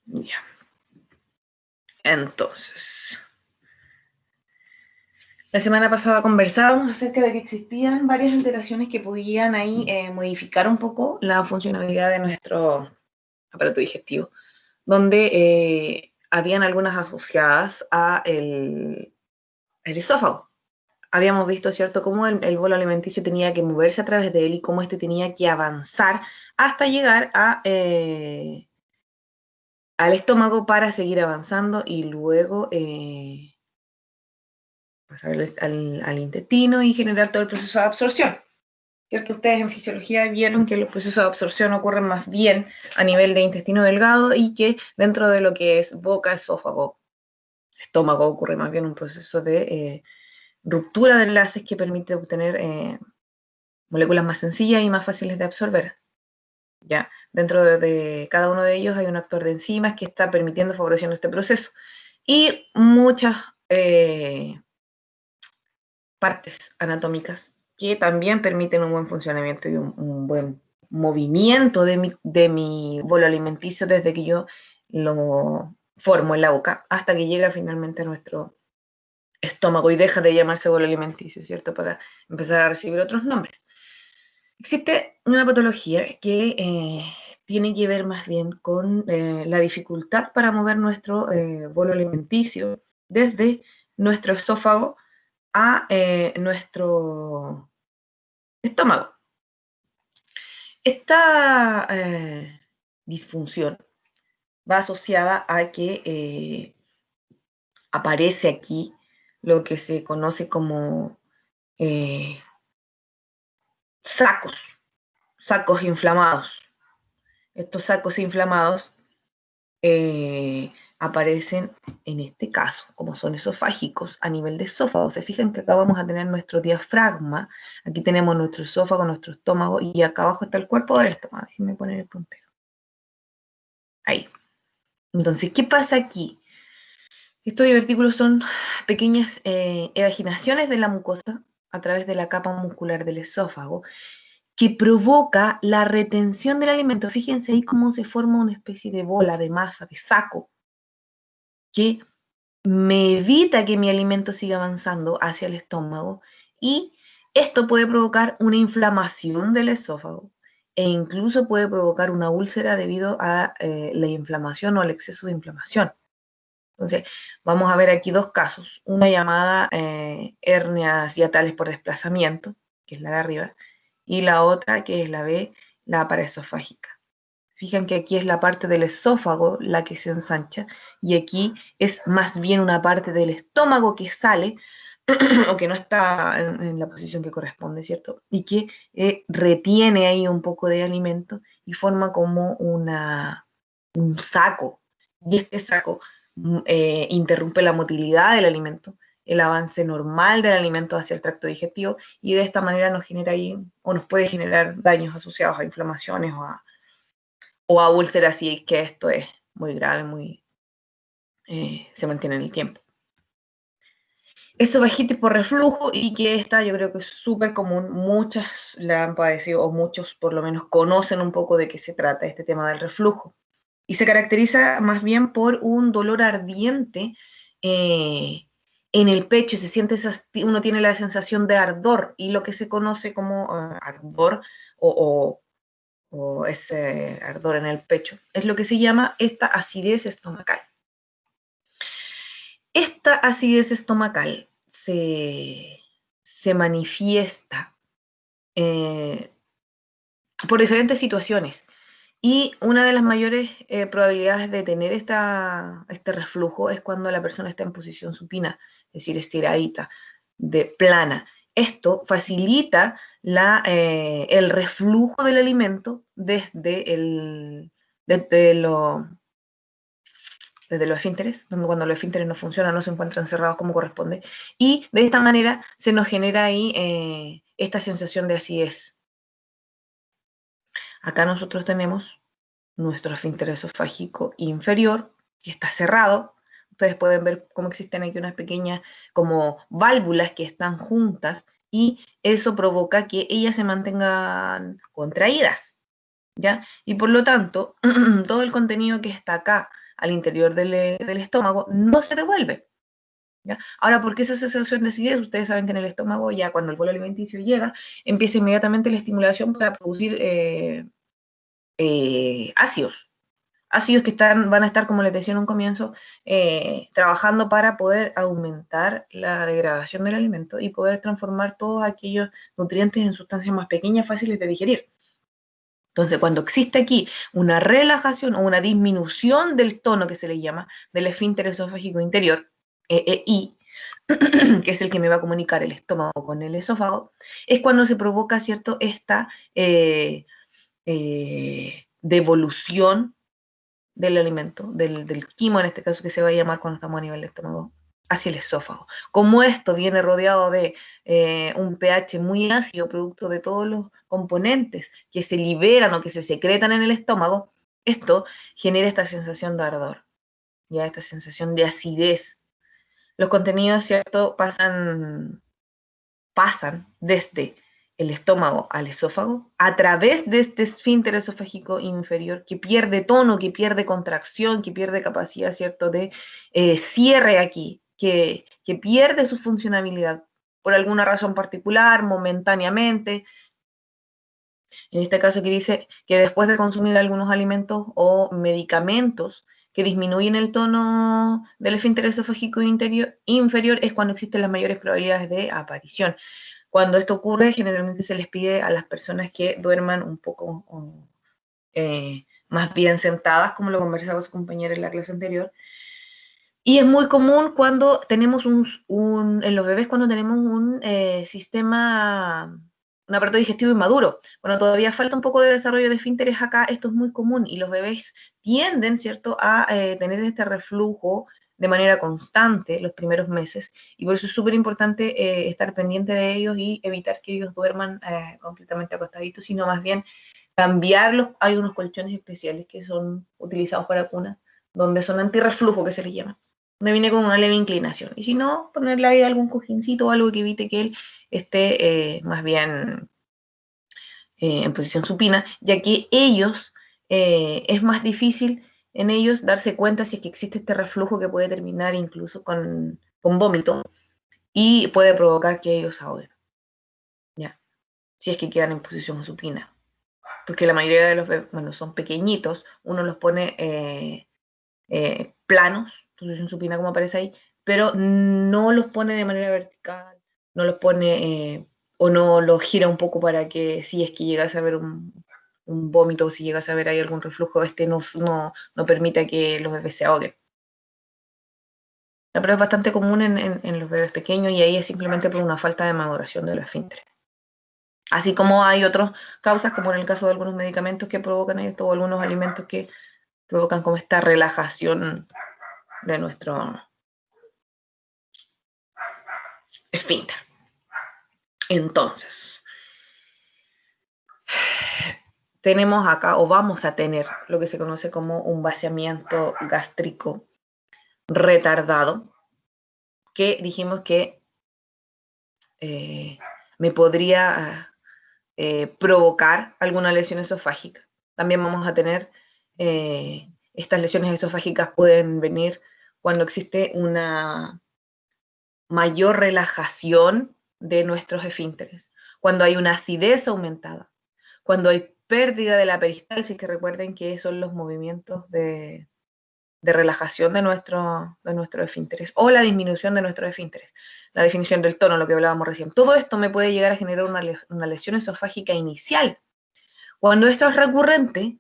Ya. Entonces, la semana pasada conversábamos acerca de que existían varias alteraciones que podían ahí modificar un poco la funcionalidad de nuestro aparato digestivo, donde habían algunas asociadas a el esófago. Habíamos visto, ¿cierto?, cómo el bolo alimenticio tenía que moverse a través de él y cómo este tenía que avanzar hasta llegar al estómago para seguir avanzando y luego pasar al intestino y generar todo el proceso de absorción. ¿Cierto? Ustedes en fisiología vieron que los procesos de absorción ocurren más bien a nivel de intestino delgado y que dentro de lo que es boca, esófago, estómago ocurre más bien un proceso de ruptura de enlaces que permite obtener moléculas más sencillas y más fáciles de absorber. ¿Ya? Dentro de cada uno de ellos hay un actor de enzimas que está permitiendo, favoreciendo este proceso. Y muchas partes anatómicas que también permiten un buen funcionamiento y un buen movimiento de mi bolo alimenticio desde que yo lo formo en la boca hasta que llega finalmente a nuestro estómago y deja de llamarse bolo alimenticio, ¿cierto? Para empezar a recibir otros nombres. Existe una patología que tiene que ver más bien con la dificultad para mover nuestro bolo alimenticio desde nuestro esófago a nuestro estómago. Esta disfunción va asociada a que aparece aquí lo que se conoce como eh, sacos, sacos inflamados. Estos sacos inflamados aparecen en este caso, como son esofágicos, a nivel de esófago. Se fijan que acá vamos a tener nuestro diafragma, aquí tenemos nuestro esófago, nuestro estómago, y acá abajo está el cuerpo del estómago. Déjenme poner el puntero. Ahí. Entonces, ¿qué pasa aquí? Estos divertículos son pequeñas evaginaciones de la mucosa a través de la capa muscular del esófago que provoca la retención del alimento. Fíjense ahí cómo se forma una especie de bola, de masa, de saco, que me evita que mi alimento siga avanzando hacia el estómago y esto puede provocar una inflamación del esófago e incluso puede provocar una úlcera debido a la inflamación o al exceso de inflamación. Entonces, vamos a ver aquí dos casos, una llamada hernias hiatales por desplazamiento, que es la de arriba, y la otra, que es la B, la paraesofágica. Fijan que aquí es la parte del esófago la que se ensancha y aquí es más bien una parte del estómago que sale o que no está en la posición que corresponde, ¿cierto? Y que retiene ahí un poco de alimento y forma como un saco. Y este saco interrumpe la motilidad del alimento, el avance normal del alimento hacia el tracto digestivo y de esta manera nos genera ahí o nos puede generar daños asociados a inflamaciones o a úlceras si es que esto es muy grave, se mantiene en el tiempo. Esofagitis por reflujo y que esta yo creo que es súper común, muchas la han padecido o muchos por lo menos conocen un poco de qué se trata este tema del reflujo. Y se caracteriza más bien por un dolor ardiente en el pecho, se siente uno tiene la sensación de ardor y lo que se conoce como ardor o, o ese ardor en el pecho es lo que se llama esta acidez estomacal. Esta acidez estomacal se manifiesta eh, por diferentes situaciones y una de las mayores probabilidades de tener este reflujo es cuando la persona está en posición supina, es decir, estiradita, plana. Esto facilita el reflujo del alimento desde lo, desde los esfínteres, donde cuando los esfínteres no funcionan, no se encuentran cerrados como corresponde, y de esta manera se nos genera ahí esta sensación de acidez. Acá nosotros tenemos nuestro esfínter esofágico inferior, que está cerrado. Ustedes pueden ver cómo existen aquí unas pequeñas como válvulas que están juntas y eso provoca que ellas se mantengan contraídas, ¿ya? Y por lo tanto, todo el contenido que está acá al interior del estómago, no se devuelve. ¿Ya? Ahora, ¿por qué esa sensación de acidez? Ustedes saben que en el estómago, ya cuando el bolo alimenticio llega, empieza inmediatamente la estimulación para producir ácidos. Ácidos que van a estar, como les decía en un comienzo, trabajando para poder aumentar la degradación del alimento y poder transformar todos aquellos nutrientes en sustancias más pequeñas, fáciles de digerir. Entonces, cuando existe aquí una relajación o una disminución del tono que se le llama del esfínter esofágico interior, EEI, que es el que me va a comunicar el estómago con el esófago, es cuando se provoca, ¿cierto?, esta devolución del alimento, del quimo en este caso, que se va a llamar cuando estamos a nivel del estómago, hacia el esófago. Como esto viene rodeado de un pH muy ácido, producto de todos los componentes que se liberan o que se secretan en el estómago, esto genera esta sensación de ardor, ya esta sensación de acidez. Los contenidos, ¿cierto?, pasan desde el estómago al esófago a través de este esfínter esofágico inferior que pierde tono, que pierde contracción, que pierde capacidad, ¿cierto?, de cierre aquí, que pierde su funcionalidad por alguna razón particular, momentáneamente. En este caso aquí dice que después de consumir algunos alimentos o medicamentos que disminuyen el tono del esfínter esofágico inferior es cuando existen las mayores probabilidades de aparición. Cuando esto ocurre, generalmente se les pide a las personas que duerman un poco más bien sentadas, como lo conversaba su compañera en la clase anterior. Y es muy común cuando tenemos en los bebés, cuando tenemos un sistema, un aparato digestivo inmaduro. Bueno, todavía falta un poco de desarrollo de esfínteres acá, esto es muy común y los bebés tienden, ¿cierto?, a tener este reflujo de manera constante los primeros meses, y por eso es súper importante estar pendiente de ellos y evitar que ellos duerman completamente acostaditos, sino más bien cambiarlos. Hay unos colchones especiales que son utilizados para cunas, donde son antirreflujo, que se les llama, donde viene con una leve inclinación, y si no, ponerle ahí algún cojincito o algo que evite que él esté más bien en posición supina, ya que ellos, es más difícil en ellos darse cuenta si es que existe este reflujo que puede terminar incluso con vómito y puede provocar que ellos ahoguen, ¿ya? Si es que quedan en posición supina. Porque la mayoría de los bebés, bueno, son pequeñitos, uno los pone planos, posición supina como aparece ahí, pero no los pone de manera vertical, no los pone o no los gira un poco para que si es que llegase a haber un vómito o si llegase a haber ahí algún reflujo, no permita que los bebés se ahoguen. Pero es bastante común en los bebés pequeños y ahí es simplemente por una falta de maduración de los esfínteres. Así como hay otras causas, como en el caso de algunos medicamentos que provocan esto o algunos alimentos que provocan como esta relajación de nuestro esfínter. Entonces, tenemos acá, o vamos a tener, lo que se conoce como un vaciamiento gástrico retardado, que dijimos que me podría provocar alguna lesión esofágica. También vamos a tener, estas lesiones esofágicas pueden venir cuando existe una mayor relajación de nuestros esfínteres, cuando hay una acidez aumentada, cuando hay pérdida de la peristalsis, que recuerden que son los movimientos de relajación de nuestros esfínteres, o la disminución de nuestros esfínteres, la definición del tono, lo que hablábamos recién. Todo esto me puede llegar a generar una lesión esofágica inicial. Cuando esto es recurrente,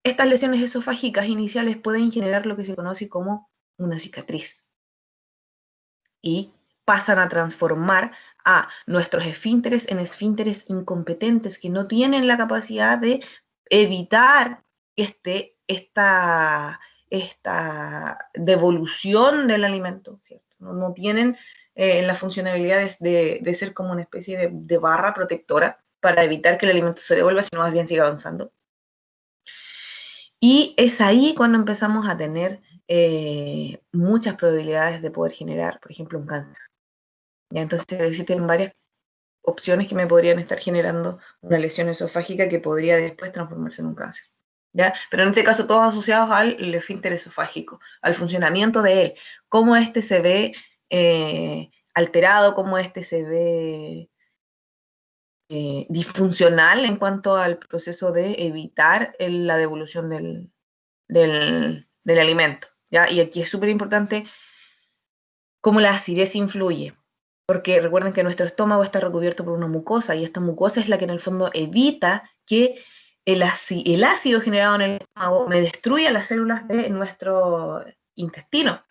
estas lesiones esofágicas iniciales pueden generar lo que se conoce como una cicatriz y pasan a transformar a nuestros esfínteres en esfínteres incompetentes que no tienen la capacidad de evitar esta devolución del alimento, ¿cierto? No tienen las funcionalidades de ser como una especie de barra protectora para evitar que el alimento se devuelva, sino más bien siga avanzando. Y es ahí cuando empezamos a tener muchas probabilidades de poder generar, por ejemplo, un cáncer. ¿Ya? Entonces existen varias opciones que me podrían estar generando una lesión esofágica que podría después transformarse en un cáncer. ¿ya? Pero en este caso todos asociados al esfínter esofágico, al funcionamiento de él, cómo este se ve alterado, cómo este se ve disfuncional en cuanto al proceso de evitar la devolución del alimento, ¿ya? Y aquí es súper importante cómo la acidez influye, porque recuerden que nuestro estómago está recubierto por una mucosa, y esta mucosa es la que en el fondo evita que el ácido generado en el estómago me destruya las células de nuestro intestino,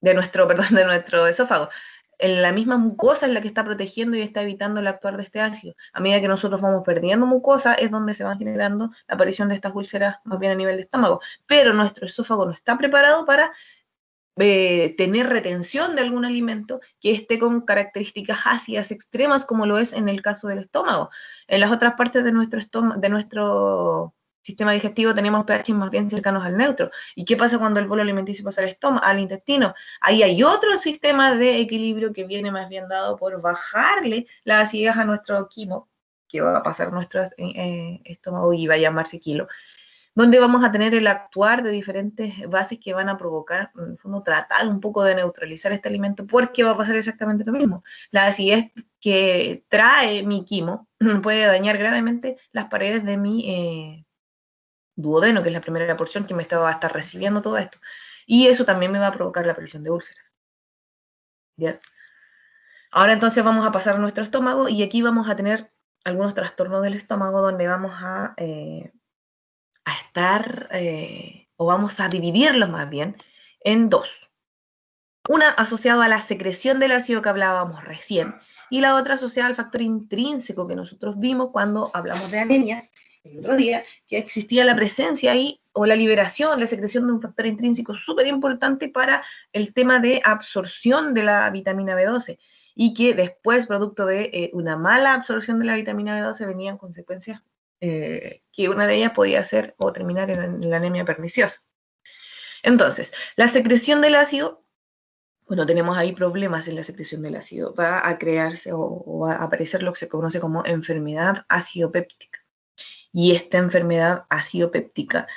de nuestro, perdón, de nuestro esófago. En la misma mucosa es la que está protegiendo y está evitando el actuar de este ácido. A medida que nosotros vamos perdiendo mucosa, es donde se va generando la aparición de estas úlceras más bien a nivel de estómago. Pero nuestro esófago no está preparado para tener retención de algún alimento que esté con características ácidas extremas, como lo es en el caso del estómago. En las otras partes de nuestro sistema digestivo tenemos pH más bien cercanos al neutro. ¿Y qué pasa cuando el bolo alimenticio pasa al estómago, al intestino? Ahí hay otro sistema de equilibrio que viene más bien dado por bajarle la acidez a nuestro quimo, que va a pasar nuestro estómago y va a llamarse kilo, donde vamos a tener el actuar de diferentes bases que van a provocar, en el fondo, tratar un poco de neutralizar este alimento, porque va a pasar exactamente lo mismo. La acidez que trae mi quimo puede dañar gravemente las paredes de mi duodeno, que es la primera porción que me va a estar recibiendo todo esto. Y eso también me va a provocar la aparición de úlceras. ¿Ya? Ahora entonces vamos a pasar a nuestro estómago, y aquí vamos a tener algunos trastornos del estómago donde vamos a estar, o vamos a dividirlos más bien, en dos. Una asociada a la secreción del ácido que hablábamos recién, y la otra asociada al factor intrínseco que nosotros vimos cuando hablamos de anemias el otro día, que existía la presencia ahí, o la liberación, la secreción de un factor intrínseco súper importante para el tema de absorción de la vitamina B12, y que después, producto de una mala absorción de la vitamina B12, venían consecuencias que una de ellas podía ser o terminar en la anemia perniciosa. Entonces, la secreción del ácido, bueno, tenemos ahí problemas en la secreción del ácido. Va a crearse o va a aparecer lo que se conoce como enfermedad acidopéptica. Y esta enfermedad acidopéptica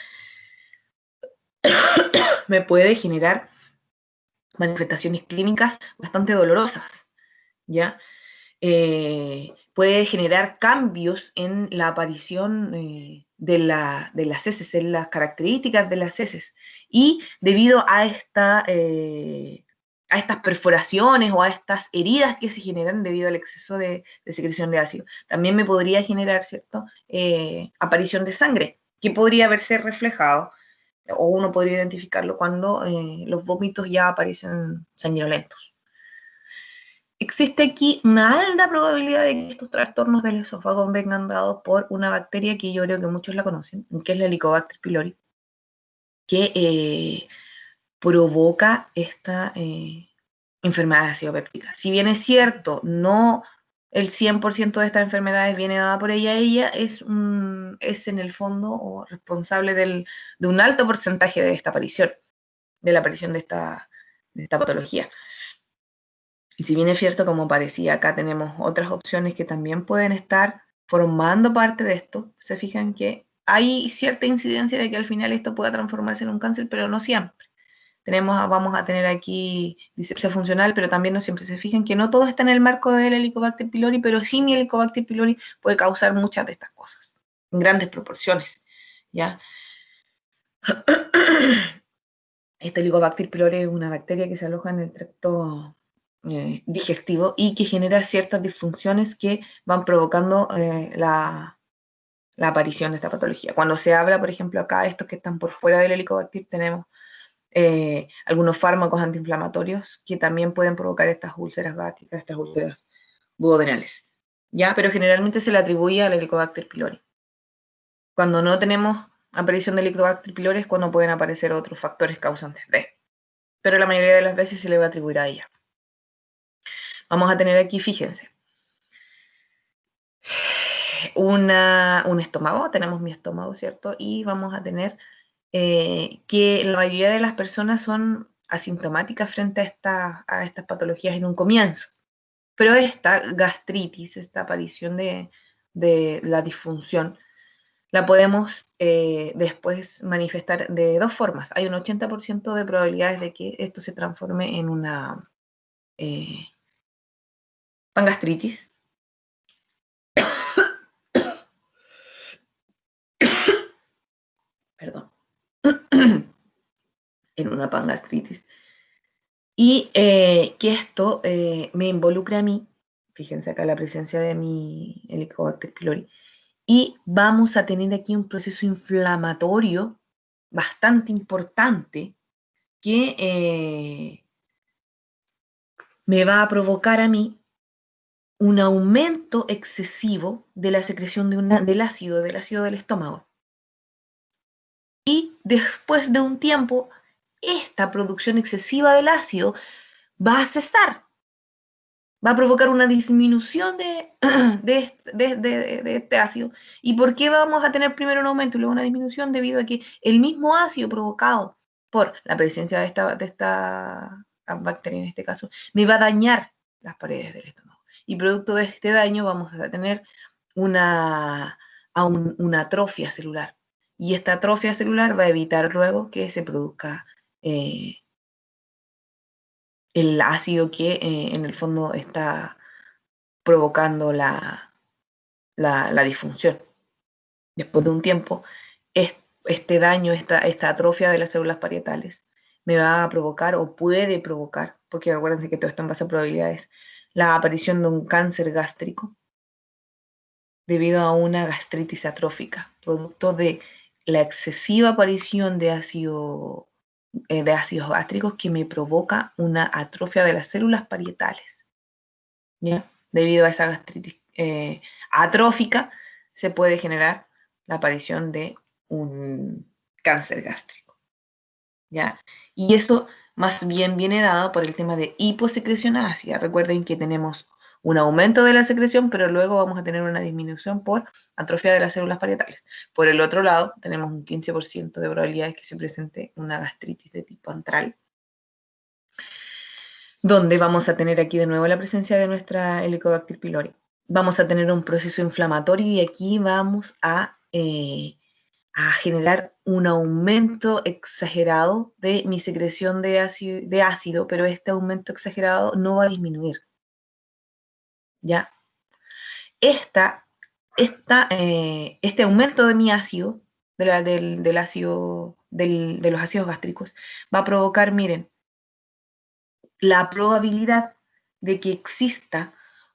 me puede generar manifestaciones clínicas bastante dolorosas, ¿ya? Puede generar cambios en la aparición de las heces, en las características de las heces. Y debido a estas perforaciones o a estas heridas que se generan debido al exceso de secreción de ácido, también me podría generar, ¿cierto?, aparición de sangre, que podría verse reflejado, o uno podría identificarlo cuando los vómitos ya aparecen sanguinolentos. Existe aquí una alta probabilidad de que estos trastornos del esófago vengan dados por una bacteria que yo creo que muchos la conocen, que es la Helicobacter pylori, que provoca esta enfermedad acidopéptica. Si bien es cierto, no el 100% de estas enfermedades viene dada por ella es en el fondo o responsable de un alto porcentaje de esta aparición, de la aparición de esta patología. Y si bien es cierto, como parecía, acá tenemos otras opciones que también pueden estar formando parte de esto. Se fijan que hay cierta incidencia de que al final esto pueda transformarse en un cáncer, pero no siempre. Vamos a tener aquí disepsia funcional, pero también no siempre. Se fijan que no todo está en el marco del Helicobacter pylori, pero sí mi Helicobacter pylori puede causar muchas de estas cosas, en grandes proporciones, ¿ya? Este Helicobacter pylori es una bacteria que se aloja en el tracto digestivo y que genera ciertas disfunciones que van provocando la aparición de esta patología. Cuando se habla, por ejemplo, acá, estos que están por fuera del Helicobacter, tenemos algunos fármacos antiinflamatorios que también pueden provocar estas úlceras gástricas, estas úlceras duodenales, ¿ya? Pero generalmente se le atribuye al Helicobacter pylori. Cuando no tenemos aparición del Helicobacter pylori es cuando pueden aparecer otros factores causantes de, pero la mayoría de las veces se le va a atribuir a ella. Vamos a tener aquí, fíjense, un estómago, tenemos mi estómago, ¿cierto? Y vamos a tener que la mayoría de las personas son asintomáticas frente a estas patologías en un comienzo. Pero esta gastritis, esta aparición de la disfunción, la podemos después manifestar de dos formas. Hay un 80% de probabilidades de que esto se transforme en una pangastritis. Perdón. En una pangastritis. Y que esto me involucre a mí, fíjense acá la presencia de mi Helicobacter pylori, y vamos a tener aquí un proceso inflamatorio bastante importante que me va a provocar a mí un aumento excesivo de la secreción del ácido del estómago. Y después de un tiempo, esta producción excesiva del ácido va a cesar, va a provocar una disminución de este ácido. ¿Y por qué vamos a tener primero un aumento y luego una disminución? Debido a que el mismo ácido provocado por la presencia de esta bacteria en este caso, me va a dañar las paredes del estómago. Y producto de este daño vamos a tener una atrofia celular. Y esta atrofia celular va a evitar luego que se produzca el ácido que en el fondo está provocando la disfunción. Después de un tiempo, este daño, esta atrofia de las células parietales, me va a provocar o puede provocar, porque acuérdense que todo esto en base a probabilidades, la aparición de un cáncer gástrico debido a una gastritis atrófica, producto de la excesiva aparición de ácidos gástricos que me provoca una atrofia de las células parietales. ¿Ya? Debido a esa gastritis atrófica, se puede generar la aparición de un cáncer gástrico. ¿Ya? Y eso más bien viene dado por el tema de hiposecreción ácida. Recuerden que tenemos un aumento de la secreción, pero luego vamos a tener una disminución por atrofia de las células parietales. Por el otro lado, tenemos un 15% de probabilidades que se presente una gastritis de tipo antral, donde vamos a tener aquí de nuevo la presencia de nuestra Helicobacter pylori. Vamos a tener un proceso inflamatorio y aquí vamos a generar un aumento exagerado de mi secreción de ácido, pero este aumento exagerado no va a disminuir. ¿Ya? Este aumento de mi ácido, del ácido, de los ácidos gástricos, va a provocar, miren, la probabilidad de que exista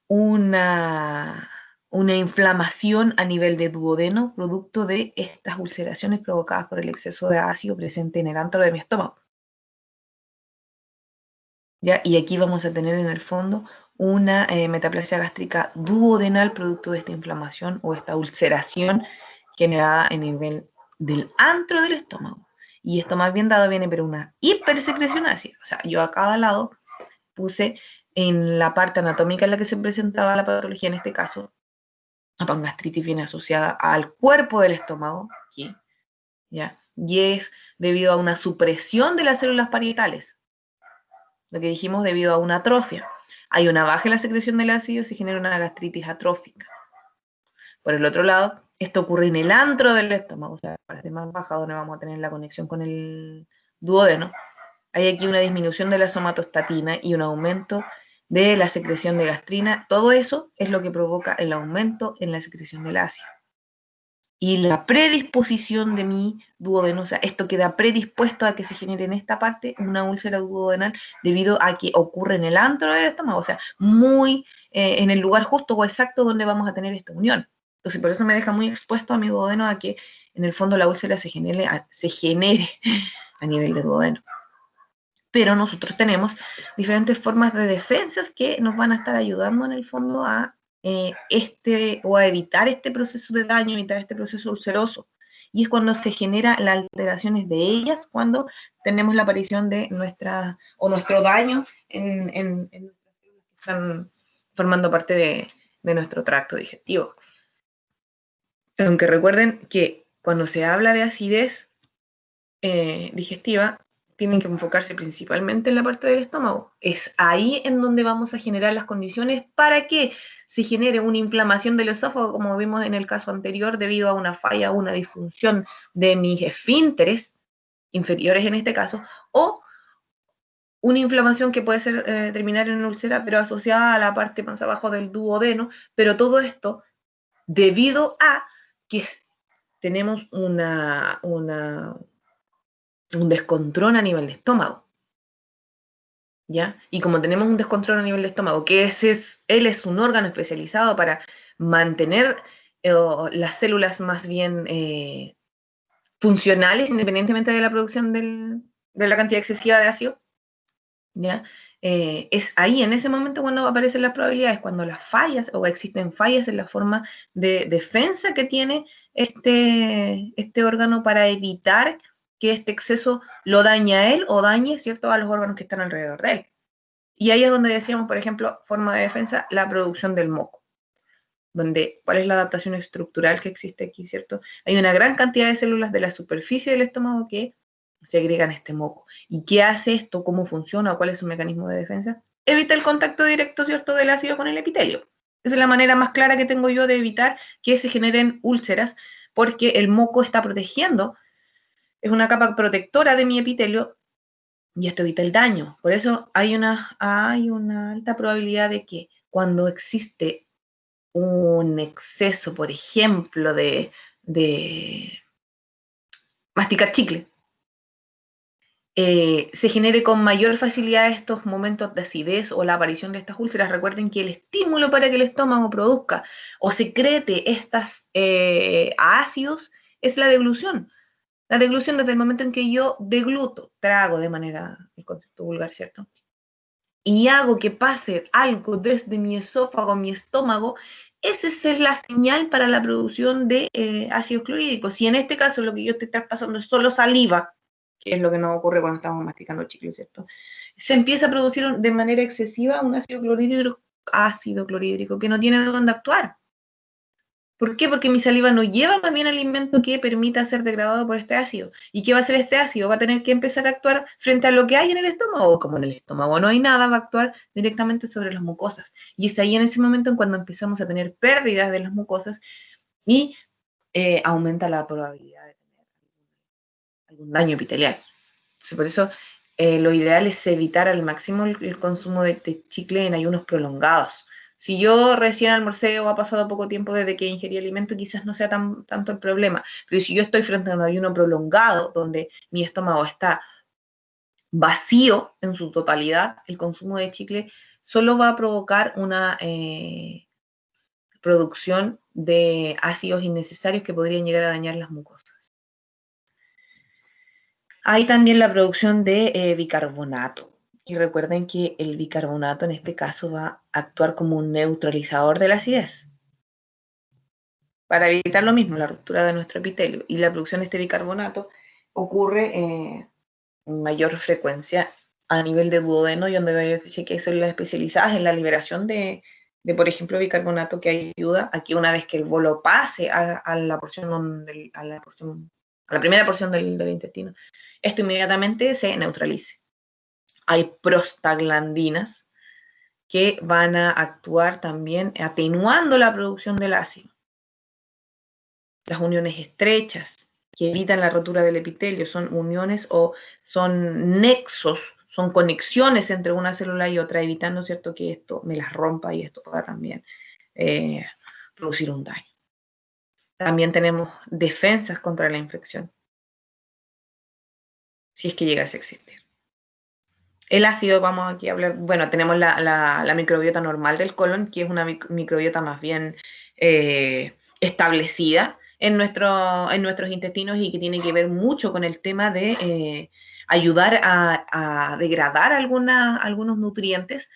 una inflamación a nivel de duodeno producto de estas ulceraciones provocadas por el exceso de ácido presente en el antro de mi estómago. ¿Ya? Y aquí vamos a tener en el fondo una metaplasia gástrica duodenal producto de esta inflamación o esta ulceración generada a nivel del antro del estómago. Y esto más bien dado viene por una hipersecreción ácida. O sea, yo a cada lado puse en la parte anatómica en la que se presentaba la patología, en este caso, la pangastritis viene asociada al cuerpo del estómago, ¿sí? ¿Ya? Y es debido a una supresión de las células parietales, lo que dijimos debido a una atrofia. Hay una baja en la secreción del ácido y se genera una gastritis atrófica. Por el otro lado, esto ocurre en el antro del estómago, o sea, la parte más baja donde vamos a tener la conexión con el duodeno. Hay aquí una disminución de la somatostatina y un aumento de la secreción de gastrina. Todo eso es lo que provoca el aumento en la secreción del ácido. Y la predisposición de mi duodeno, o sea, esto queda predispuesto a que se genere en esta parte una úlcera duodenal debido a que ocurre en el antro del estómago, o sea, muy en el lugar justo o exacto donde vamos a tener esta unión. Entonces, por eso me deja muy expuesto a mi duodeno a que en el fondo la úlcera se genere a nivel de duodeno. Pero nosotros tenemos diferentes formas de defensas que nos van a estar ayudando en el fondo a o a evitar este proceso de daño, evitar este proceso ulceroso. Y es cuando se generan las alteraciones de ellas, cuando tenemos la aparición de nuestro daño en que están formando parte de nuestro tracto digestivo. Aunque recuerden que cuando se habla de acidez digestiva, tienen que enfocarse principalmente en la parte del estómago. Es ahí en donde vamos a generar las condiciones para que se genere una inflamación del esófago, como vimos en el caso anterior, debido a una falla o una disfunción de mis esfínteres inferiores en este caso, o una inflamación que puede ser, terminar en una úlcera, pero asociada a la parte más abajo del duodeno, pero todo esto debido a que tenemos un descontrol a nivel de estómago, ¿ya? Y como tenemos un descontrol a nivel de estómago, que él es un órgano especializado para mantener las células más bien funcionales, independientemente de la producción de la cantidad excesiva de ácido, ¿ya? Es ahí, en ese momento, cuando aparecen las probabilidades, cuando las fallas o existen fallas en la forma de defensa que tiene este órgano para evitar que este exceso lo dañe a él o dañe, ¿cierto?, a los órganos que están alrededor de él. Y ahí es donde decíamos, por ejemplo, forma de defensa, la producción del moco, donde, ¿cuál es la adaptación estructural que existe aquí, ¿cierto? Hay una gran cantidad de células de la superficie del estómago que segregan este moco. ¿Y qué hace esto? ¿Cómo funciona? ¿Cuál es su mecanismo de defensa? Evita el contacto directo, ¿cierto?, del ácido con el epitelio. Esa es la manera más clara que tengo yo de evitar que se generen úlceras, porque el moco está protegiendo, es una capa protectora de mi epitelio, y esto evita el daño. Por eso hay una alta probabilidad de que cuando existe un exceso, por ejemplo, de masticar chicle, se genere con mayor facilidad estos momentos de acidez o la aparición de estas úlceras. Recuerden que el estímulo para que el estómago produzca o secrete estos ácidos es la deglución. La deglución desde el momento en que yo degluto, trago de manera, el concepto vulgar, ¿cierto? Y hago que pase algo desde mi esófago a mi estómago, esa es la señal para la producción de ácidos clorhídricos. Si en este caso lo que yo te está pasando es solo saliva, que es lo que nos ocurre cuando estamos masticando chicle, ¿cierto? Se empieza a producir de manera excesiva un ácido clorhídrico que no tiene de dónde actuar. ¿Por qué? Porque mi saliva no lleva más bien alimento que permita ser degradado por este ácido. ¿Y qué va a hacer este ácido? Va a tener que empezar a actuar frente a lo que hay en el estómago. Como en el estómago no hay nada, va a actuar directamente sobre las mucosas. Y es ahí en ese momento en cuando empezamos a tener pérdidas de las mucosas y aumenta la probabilidad de tener algún daño epitelial. Entonces, por eso lo ideal es evitar al máximo el consumo de chicle en ayunos prolongados. Si yo recién almorcé o ha pasado poco tiempo desde que ingerí alimento, quizás no sea tanto el problema. Pero si yo estoy frente a un ayuno prolongado, donde mi estómago está vacío en su totalidad, el consumo de chicle solo va a provocar una producción de ácidos innecesarios que podrían llegar a dañar las mucosas. Hay también la producción de bicarbonato. Y recuerden que el bicarbonato en este caso va a actuar como un neutralizador de la acidez, para evitar lo mismo, la ruptura de nuestro epitelio. Y la producción de este bicarbonato ocurre en mayor frecuencia a nivel de duodeno, y donde dice que hay células especializadas en la liberación por ejemplo, bicarbonato, que ayuda a que una vez que el bolo pase a la porción, a la primera porción del intestino, esto inmediatamente se neutralice. Hay prostaglandinas que van a actuar también atenuando la producción del ácido. Las uniones estrechas, que evitan la rotura del epitelio, son uniones o son nexos, son conexiones entre una célula y otra, evitando, ¿cierto?, que esto me las rompa y esto pueda también producir un daño. También tenemos defensas contra la infección, si es que llegase a existir. El ácido, vamos aquí a hablar, bueno, tenemos la microbiota normal del colon, que es una microbiota más bien establecida en nuestros intestinos y que tiene que ver mucho con el tema de ayudar a degradar algunos nutrientes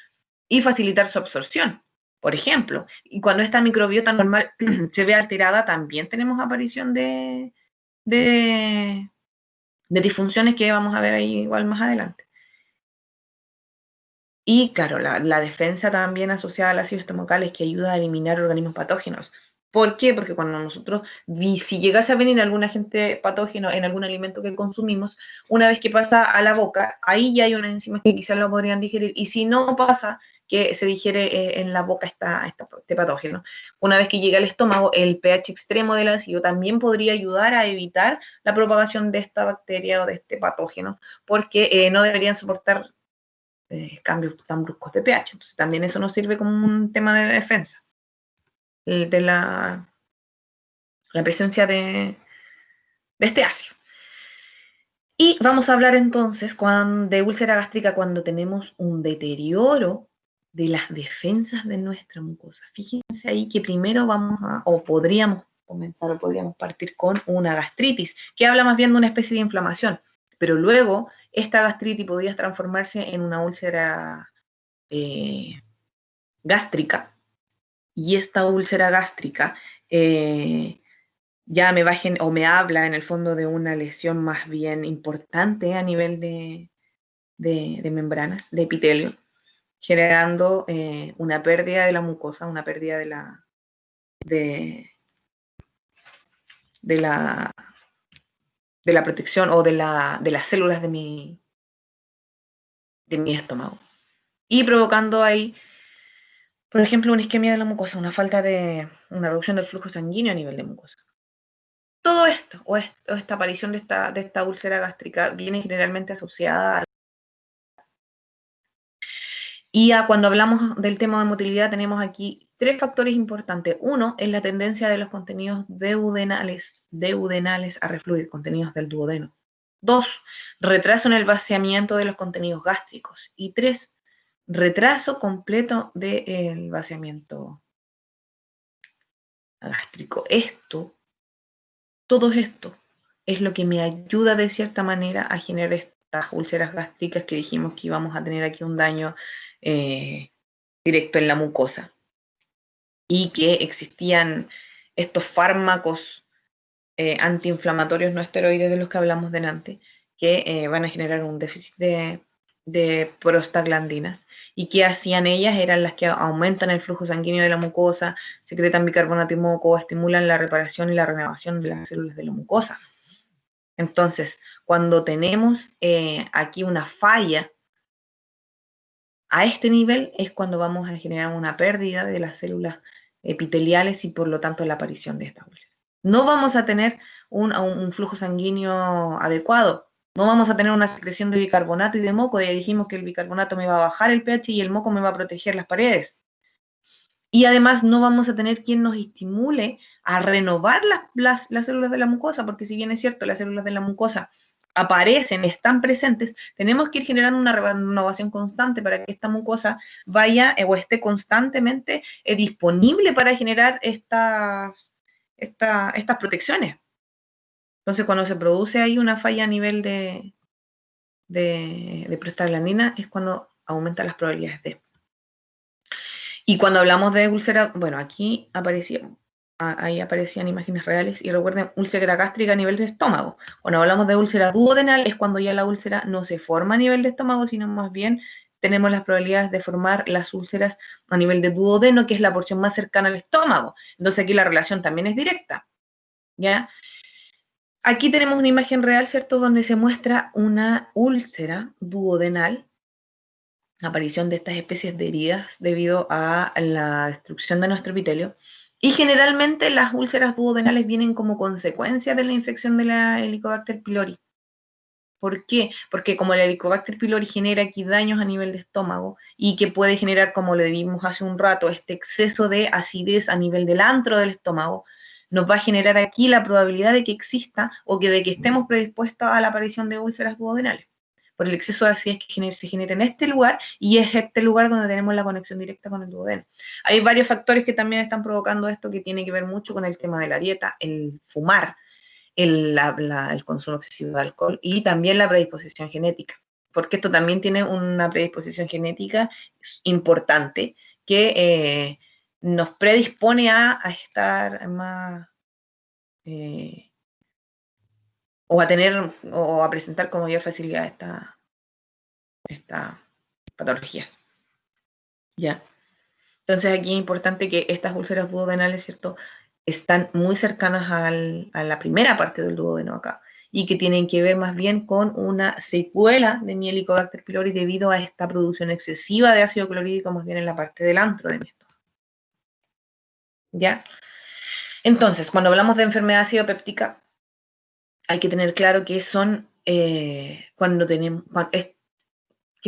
y facilitar su absorción, por ejemplo. Y cuando esta microbiota normal se ve alterada, también tenemos aparición de disfunciones que vamos a ver ahí igual más adelante. Y claro, la defensa también asociada al ácido estomacal es que ayuda a eliminar organismos patógenos. ¿Por qué? Porque cuando nosotros, si llegase a venir algún agente patógeno en algún alimento que consumimos, una vez que pasa a la boca, ahí ya hay unas enzimas que quizás lo podrían digerir, y si no pasa, que se digiere en la boca este patógeno. Una vez que llega al estómago, el pH extremo del ácido también podría ayudar a evitar la propagación de esta bacteria o de este patógeno, porque no deberían soportar cambios tan bruscos de pH. Entonces también eso nos sirve como un tema de defensa de la presencia de este ácido. Y vamos a hablar entonces de úlcera gástrica cuando tenemos un deterioro de las defensas de nuestra mucosa. Fíjense ahí que primero podríamos comenzar o podríamos partir con una gastritis, que habla más bien de una especie de inflamación, pero luego esta gastritis podría transformarse en una úlcera gástrica, y esta úlcera gástrica ya me bajen o me habla en el fondo de una lesión más bien importante a nivel de membranas, de epitelio, generando una pérdida de la mucosa, una pérdida de la, de la protección o de las células de mi estómago. Y provocando ahí, por ejemplo, una isquemia de la mucosa, una reducción del flujo sanguíneo a nivel de mucosa. Todo esto, o esta aparición de esta úlcera gástrica, viene generalmente asociada cuando hablamos del tema de motilidad, tenemos aquí 3 factores importantes. Uno es la tendencia de los contenidos duodenales a refluir, contenidos del duodeno. 2, retraso en el vaciamiento de los contenidos gástricos. Y 3, retraso completo del vaciamiento gástrico. Todo esto es lo que me ayuda de cierta manera a generar estas úlceras gástricas que dijimos que íbamos a tener aquí un daño directo en la mucosa, y que existían estos fármacos antiinflamatorios no esteroides de los que hablamos delante, que van a generar un déficit de prostaglandinas, y que hacían ellas eran las que aumentan el flujo sanguíneo de la mucosa, secretan bicarbonato y moco, estimulan la reparación y la renovación de las células de la mucosa. Entonces, cuando tenemos aquí una falla a este nivel, es cuando vamos a generar una pérdida de las células epiteliales y por lo tanto la aparición de esta úlcera. No vamos a tener un flujo sanguíneo adecuado, no vamos a tener una secreción de bicarbonato y de moco. Ya dijimos que el bicarbonato me va a bajar el pH y el moco me va a proteger las paredes. Y además no vamos a tener quien nos estimule a renovar las células de la mucosa, porque si bien es cierto, las células de la mucosa aparecen, están presentes, tenemos que ir generando una renovación constante para que esta mucosa vaya o esté constantemente disponible para generar estas protecciones. Entonces, cuando se produce ahí una falla a nivel de prostaglandina, es cuando aumentan las probabilidades de. Y cuando hablamos de úlcera, bueno, aquí ahí aparecían imágenes reales, y recuerden, úlcera gástrica a nivel de estómago. Cuando hablamos de úlcera duodenal es cuando ya la úlcera no se forma a nivel de estómago, sino más bien tenemos las probabilidades de formar las úlceras a nivel de duodeno, que es la porción más cercana al estómago. Entonces aquí la relación también es directa, ¿ya? Aquí tenemos una imagen real, ¿cierto?, donde se muestra una úlcera duodenal, aparición de estas especies de heridas debido a la destrucción de nuestro epitelio. Y generalmente las úlceras duodenales vienen como consecuencia de la infección de la Helicobacter pylori. ¿Por qué? Porque como la Helicobacter pylori genera aquí daños a nivel de estómago, y que puede generar, como le vimos hace un rato, este exceso de acidez a nivel del antro del estómago, nos va a generar aquí la probabilidad de que exista o de que estemos predispuestos a la aparición de úlceras duodenales, por el exceso de acidez que se genera en este lugar, y es este lugar donde tenemos la conexión directa con el duodeno. Hay varios factores que también están provocando esto, que tiene que ver mucho con el tema de la dieta, el fumar, el consumo excesivo de alcohol, y también la predisposición genética, porque esto también tiene una predisposición genética importante que nos predispone a estar más o a tener o a presentar con mayor facilidad estas patologías. ¿Ya? Entonces aquí es importante que estas úlceras duodenales, ¿cierto?, están muy cercanas a la primera parte del duodeno acá, y que tienen que ver más bien con una secuela de mi Helicobacter pylori debido a esta producción excesiva de ácido clorhídrico más bien en la parte del antro de mi estómago. ¿Ya? Entonces, cuando hablamos de enfermedad ácido péptica, hay que tener claro que son que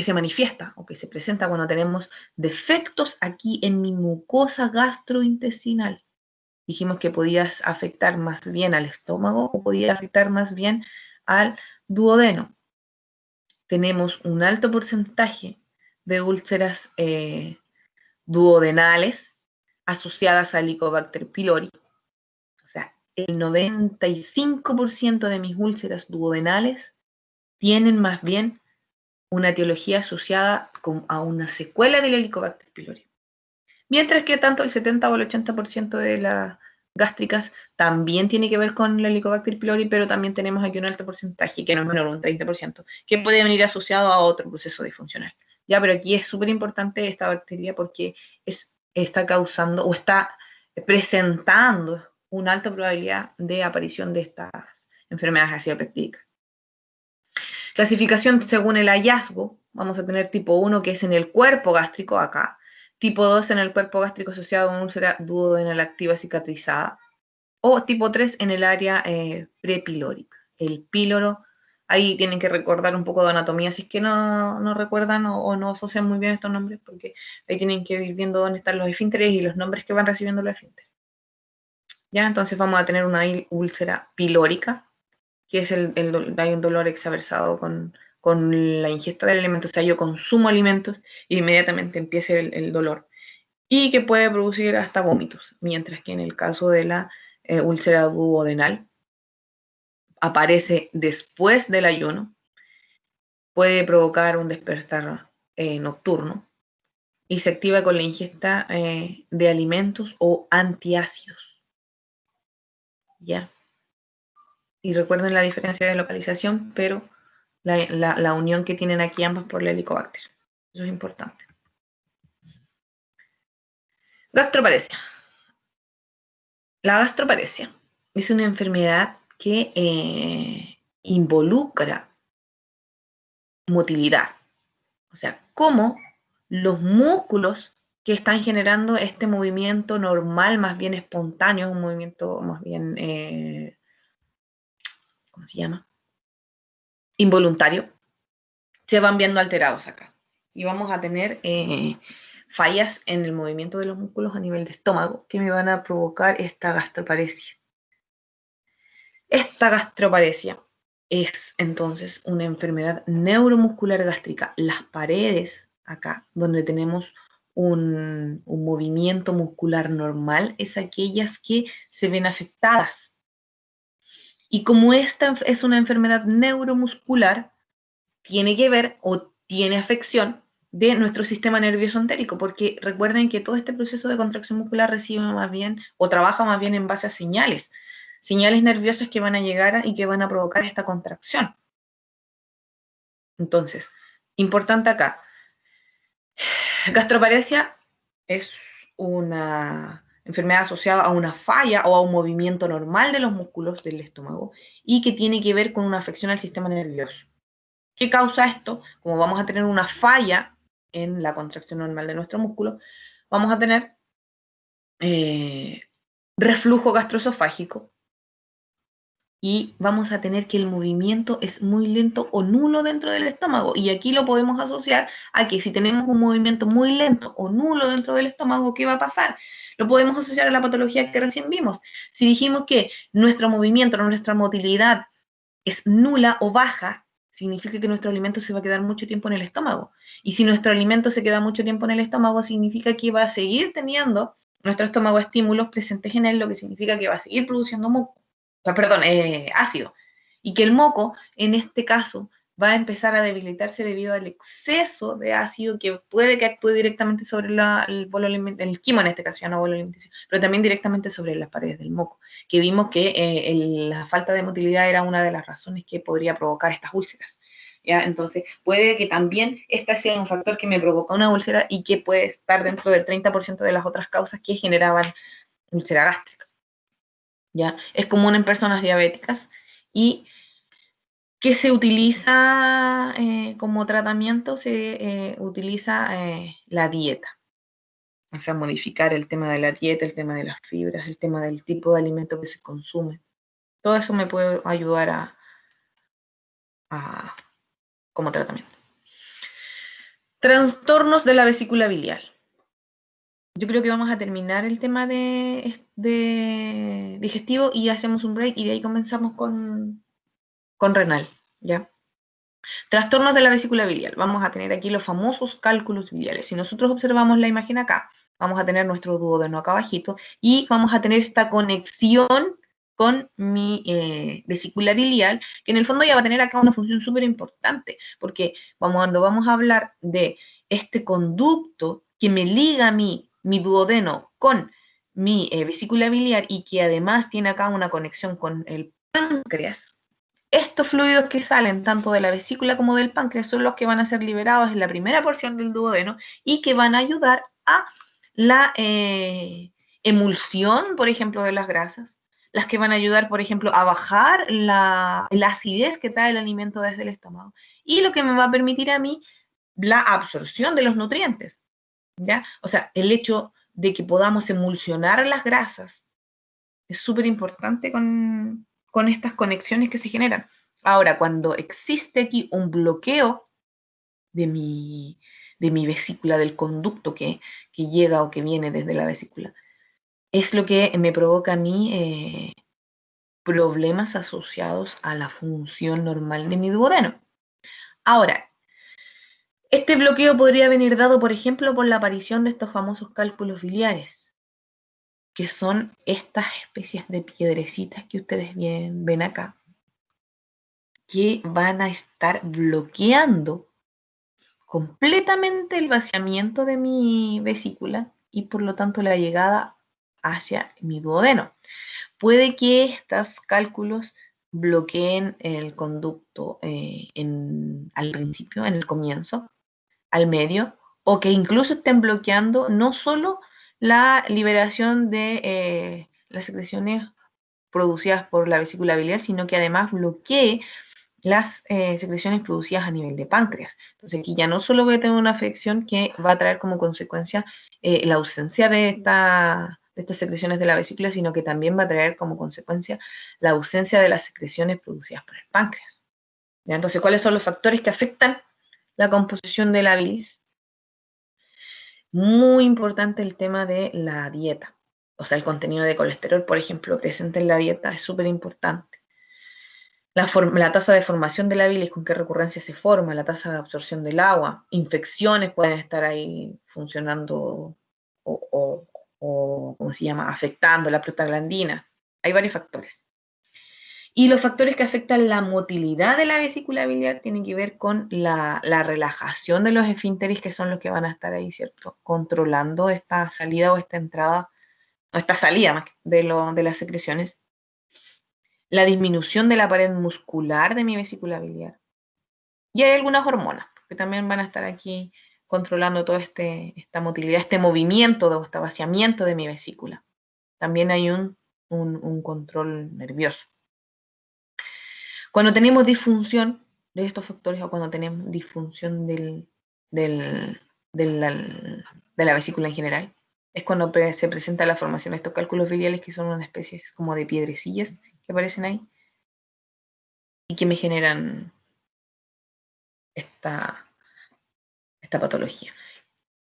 se manifiesta o que se presenta cuando tenemos defectos aquí en mi mucosa gastrointestinal. Dijimos que podía afectar más bien al estómago o podía afectar más bien al duodeno. Tenemos un alto porcentaje de úlceras duodenales asociadas a Helicobacter pylori. O sea, el 95% de mis úlceras duodenales tienen más bien una etiología asociada a una secuela del Helicobacter pylori. Mientras que tanto el 70 o el 80% de las gástricas también tiene que ver con el Helicobacter pylori, pero también tenemos aquí un alto porcentaje, que no es menor, un 30%, que puede venir asociado a otro proceso disfuncional. Ya, pero aquí es súper importante esta bacteria porque está causando o está presentando una alta probabilidad de aparición de estas enfermedades acidopépticas. Clasificación según el hallazgo, vamos a tener tipo 1 que es en el cuerpo gástrico acá, tipo 2 en el cuerpo gástrico asociado a una úlcera duodenal activa cicatrizada, o tipo 3 en el área prepilórica. El píloro, ahí tienen que recordar un poco de anatomía, si es que no recuerdan o no asocian muy bien estos nombres, porque ahí tienen que ir viendo dónde están los esfínteres y los nombres que van recibiendo los esfínteres. Ya, entonces vamos a tener una úlcera pilórica, que es hay un dolor exaversado con la ingesta del alimento. O sea, yo consumo alimentos y inmediatamente empieza el dolor. Y que puede producir hasta vómitos. Mientras que en el caso de la úlcera duodenal, aparece después del ayuno, puede provocar un despertar nocturno y se activa con la ingesta de alimentos o antiácidos. ¿Ya? Y recuerden la diferencia de localización, pero la unión que tienen aquí ambas por el Helicobacter. Eso es importante. Gastroparesia. La gastroparesia es una enfermedad que involucra motilidad. O sea, cómo los músculos que están generando este movimiento normal, más bien espontáneo, un movimiento más bien, ¿cómo se llama? Involuntario, se van viendo alterados acá. Y vamos a tener fallas en el movimiento de los músculos a nivel de estómago que me van a provocar esta gastroparesia. Esta gastroparesia es entonces una enfermedad neuromuscular gástrica. Las paredes acá, donde tenemos un movimiento muscular normal, es aquellas que se ven afectadas. Y como esta es una enfermedad neuromuscular, tiene que ver o tiene afección de nuestro sistema nervioso entérico, porque recuerden que todo este proceso de contracción muscular recibe más bien o trabaja más bien en base a señales nerviosas que van a llegar y que van a provocar esta contracción. Entonces, importante acá, gastroparesia es una enfermedad asociada a una falla o a un movimiento normal de los músculos del estómago y que tiene que ver con una afección al sistema nervioso. ¿Qué causa esto? Como vamos a tener una falla en la contracción normal de nuestro músculo, vamos a tener reflujo gastroesofágico y vamos a tener que el movimiento es muy lento o nulo dentro del estómago. Y aquí lo podemos asociar a que si tenemos un movimiento muy lento o nulo dentro del estómago, ¿qué va a pasar? Lo podemos asociar a la patología que recién vimos. Si dijimos que nuestro movimiento, nuestra motilidad es nula o baja, significa que nuestro alimento se va a quedar mucho tiempo en el estómago. Y si nuestro alimento se queda mucho tiempo en el estómago, significa que va a seguir teniendo nuestro estómago estímulos presentes en él, lo que significa que va a seguir produciendo ácido. Y que el moco, en este caso, va a empezar a debilitarse debido al exceso de ácido que puede que actúe directamente sobre el quimo, en este caso, ya no bolo alimenticio, pero también directamente sobre las paredes del moco, que vimos que la falta de motilidad era una de las razones que podría provocar estas úlceras. ¿Ya? Entonces, puede que también este sea un factor que me provoca una úlcera y que puede estar dentro del 30% de las otras causas que generaban úlcera gástrica. ¿ya? Es común en personas diabéticas y que se utiliza como tratamiento, se utiliza la dieta. O sea, modificar el tema de la dieta, el tema de las fibras, el tema del tipo de alimento que se consume. Todo eso me puede ayudar como tratamiento. Trastornos de la vesícula biliar. Yo creo que vamos a terminar el tema de digestivo y hacemos un break y de ahí comenzamos con renal, ¿ya? Trastornos de la vesícula biliar. Vamos a tener aquí los famosos cálculos biliares. Si nosotros observamos la imagen acá, vamos a tener nuestro duodeno acá abajito y vamos a tener esta conexión con mi vesícula biliar, que en el fondo ya va a tener acá una función súper importante, porque cuando vamos a hablar de este conducto que me liga a mi duodeno con mi vesícula biliar y que además tiene acá una conexión con el páncreas, estos fluidos que salen tanto de la vesícula como del páncreas son los que van a ser liberados en la primera porción del duodeno y que van a ayudar a la emulsión, por ejemplo, de las grasas, las que van a ayudar, por ejemplo, a bajar la acidez que trae el alimento desde el estómago y lo que me va a permitir a mí la absorción de los nutrientes, ¿ya? O sea, el hecho de que podamos emulsionar las grasas es súper importante con estas conexiones que se generan. Ahora, cuando existe aquí un bloqueo de mi vesícula, del conducto que llega o que viene desde la vesícula, es lo que me provoca a mí problemas asociados a la función normal de mi duodeno. Ahora, este bloqueo podría venir dado, por ejemplo, por la aparición de estos famosos cálculos biliares, que son estas especies de piedrecitas que ustedes ven acá, que van a estar bloqueando completamente el vaciamiento de mi vesícula y por lo tanto la llegada hacia mi duodeno. Puede que estos cálculos bloqueen el conducto al principio, en el comienzo, al medio, o que incluso estén bloqueando no solo la liberación de las secreciones producidas por la vesícula biliar, sino que además bloquee las secreciones producidas a nivel de páncreas. Entonces aquí ya no solo voy a tener una afección que va a traer como consecuencia la ausencia de estas secreciones de la vesícula, sino que también va a traer como consecuencia la ausencia de las secreciones producidas por el páncreas. ¿Ya? Entonces, ¿cuáles son los factores que afectan la composición de la bilis? Muy importante el tema de la dieta. O sea, el contenido de colesterol, por ejemplo, presente en la dieta es súper importante. La tasa de formación de la bilis, con qué recurrencia se forma, la tasa de absorción del agua, infecciones pueden estar ahí funcionando o ¿cómo se llama?, afectando la prostaglandina. Hay varios factores. Y los factores que afectan la motilidad de la vesícula biliar tienen que ver con la relajación de los esfínteres, que son los que van a estar ahí, ¿cierto?, controlando esta salida o esta entrada, o esta salida de las secreciones. La disminución de la pared muscular de mi vesícula biliar. Y hay algunas hormonas que también van a estar aquí controlando toda esta motilidad, este movimiento, este vaciamiento de mi vesícula. También hay un control nervioso. Cuando tenemos disfunción de estos factores o cuando tenemos disfunción de la vesícula en general, es cuando se presenta la formación de estos cálculos biliares, que son una especie como de piedrecillas que aparecen ahí y que me generan esta patología.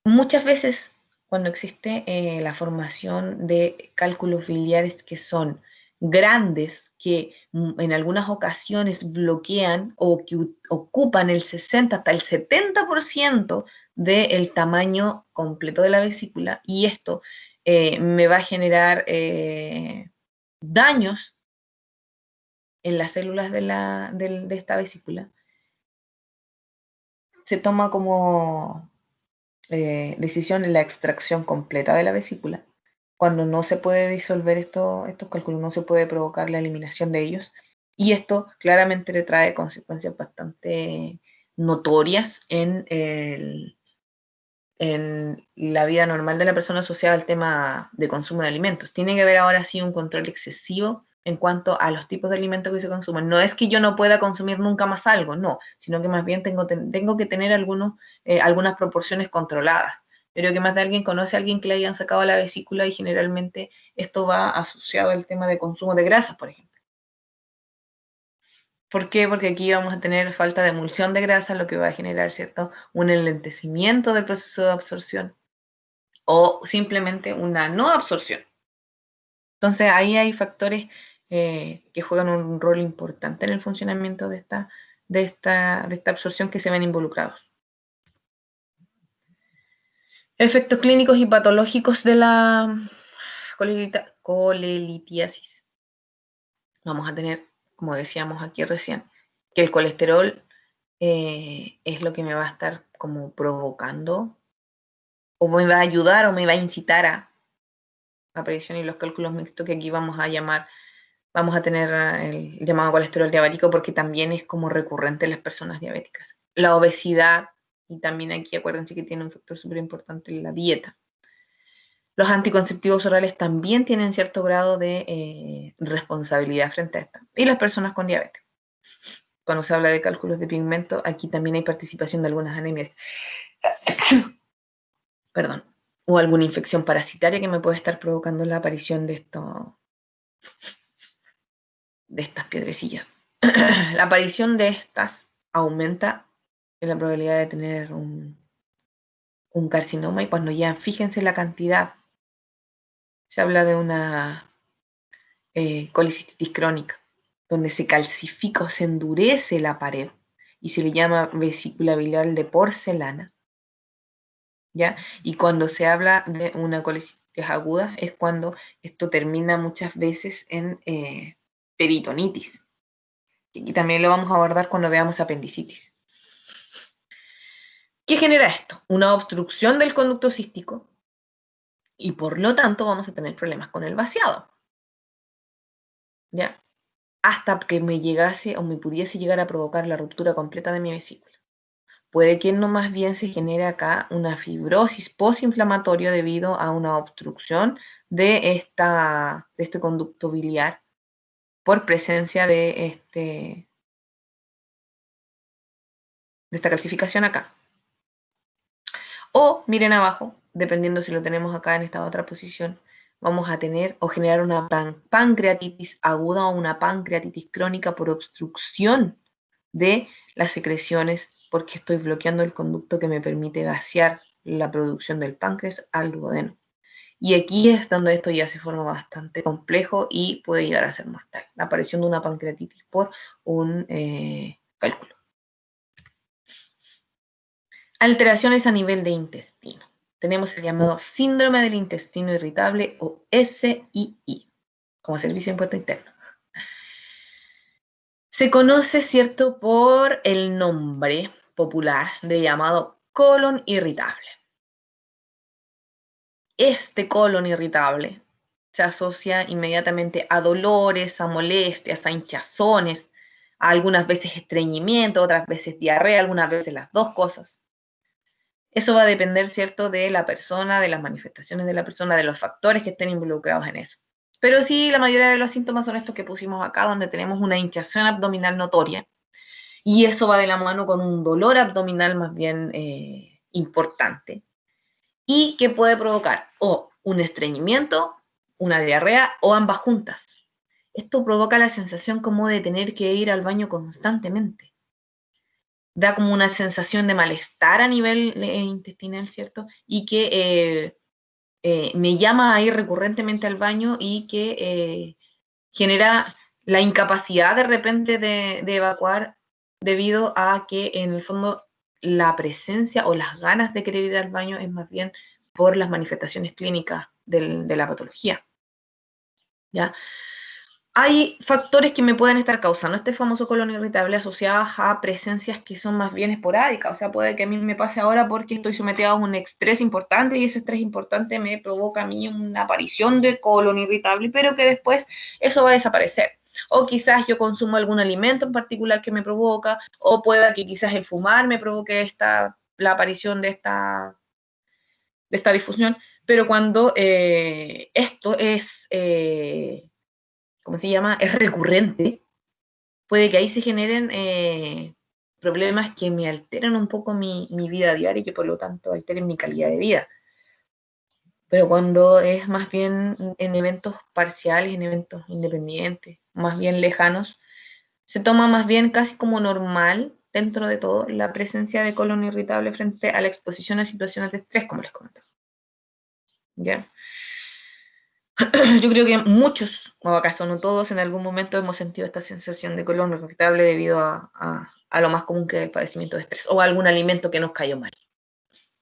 Muchas veces cuando existe la formación de cálculos biliares que son grandes, que en algunas ocasiones bloquean o que ocupan el 60 hasta el 70% del tamaño completo de la vesícula, y esto me va a generar daños en las células de esta vesícula, se toma como decisión en la extracción completa de la vesícula. Cuando no se puede disolver estos cálculos, no se puede provocar la eliminación de ellos. Y esto claramente le trae consecuencias bastante notorias en en la vida normal de la persona asociada al tema de consumo de alimentos. Tiene que haber ahora sí un control excesivo en cuanto a los tipos de alimentos que se consumen. No es que yo no pueda consumir nunca más algo, no, sino que más bien tengo que tener algunas proporciones controladas. Pero que más de alguien conoce a alguien que le hayan sacado la vesícula y generalmente esto va asociado al tema de consumo de grasas, por ejemplo. ¿Por qué? Porque aquí vamos a tener falta de emulsión de grasa, lo que va a generar, ¿cierto? Un enlentecimiento del proceso de absorción o simplemente una no absorción. Entonces ahí hay factores que juegan un rol importante en el funcionamiento de esta absorción que se ven involucrados. Efectos clínicos y patológicos de la colelitiasis. Vamos a tener, como decíamos aquí recién, que el colesterol es lo que me va a estar como provocando o me va a ayudar o me va a incitar a la aparición y los cálculos mixtos que aquí vamos a tener el llamado colesterol diabético porque también es como recurrente en las personas diabéticas. La obesidad, y también aquí acuérdense que tiene un factor súper importante en la dieta. Los anticonceptivos orales también tienen cierto grado de responsabilidad frente a esta. Y las personas con diabetes. Cuando se habla de cálculos de pigmento, aquí también hay participación de algunas anemias. Perdón. O alguna infección parasitaria que me puede estar provocando la aparición de estas piedrecillas. La aparición de estas aumenta la probabilidad de tener un carcinoma y cuando ya, fíjense la cantidad, se habla de una colicistitis crónica, donde se calcifica o se endurece la pared y se le llama vesícula biliar de porcelana, ¿ya? Y cuando se habla de una colicitis aguda es cuando esto termina muchas veces en peritonitis. Y también lo vamos a abordar cuando veamos apendicitis. ¿Qué genera esto? Una obstrucción del conducto cístico y por lo tanto vamos a tener problemas con el vaciado. ¿Ya? Hasta que me llegase o me pudiese llegar a provocar la ruptura completa de mi vesícula. Puede que no más bien se genere acá una fibrosis postinflamatoria debido a una obstrucción de este conducto biliar por presencia de esta calcificación acá. O miren abajo, dependiendo si lo tenemos acá en esta otra posición, vamos a tener o generar una pancreatitis aguda o una pancreatitis crónica por obstrucción de las secreciones porque estoy bloqueando el conducto que me permite vaciar la producción del páncreas al duodeno. Y aquí es donde esto ya se forma bastante complejo y puede llegar a ser mortal. La aparición de una pancreatitis por un cálculo. Alteraciones a nivel de intestino. Tenemos el llamado síndrome del intestino irritable o SII, como servicio de impuesto interno. Se conoce, ¿cierto?, por el nombre popular de llamado colon irritable. Este colon irritable se asocia inmediatamente a dolores, a molestias, a hinchazones, a algunas veces estreñimiento, otras veces diarrea, algunas veces las dos cosas. Eso va a depender, ¿cierto?, de la persona, de las manifestaciones de la persona, de los factores que estén involucrados en eso. Pero sí, la mayoría de los síntomas son estos que pusimos acá, donde tenemos una hinchazón abdominal notoria. Y eso va de la mano con un dolor abdominal más bien importante. Y que puede provocar o un estreñimiento, una diarrea o ambas juntas. Esto provoca la sensación como de tener que ir al baño constantemente. Da como una sensación de malestar a nivel intestinal, ¿cierto? Y que me llama a ir recurrentemente al baño y que genera la incapacidad de repente de evacuar debido a que en el fondo la presencia o las ganas de querer ir al baño es más bien por las manifestaciones clínicas de la patología. ¿Ya? Hay factores que me pueden estar causando este famoso colon irritable asociados a presencias que son más bien esporádicas. O sea, puede que a mí me pase ahora porque estoy sometida a un estrés importante y ese estrés importante me provoca a mí una aparición de colon irritable, pero que después eso va a desaparecer. O quizás yo consumo algún alimento en particular que me provoca, o pueda que quizás el fumar me provoque la aparición de de esta difusión, pero cuando esto es, ¿cómo se llama?, es recurrente, puede que ahí se generen problemas que me alteren un poco mi vida diaria y que por lo tanto alteren mi calidad de vida. Pero cuando es más bien en eventos parciales, en eventos independientes, más bien lejanos, se toma más bien casi como normal, dentro de todo, la presencia de colon irritable frente a la exposición a situaciones de estrés, como les comenté. ¿Ya? Yo creo que muchos, o acaso no todos, en algún momento hemos sentido esta sensación de colon irritable debido a lo más común que es el padecimiento de estrés o a algún alimento que nos cayó mal.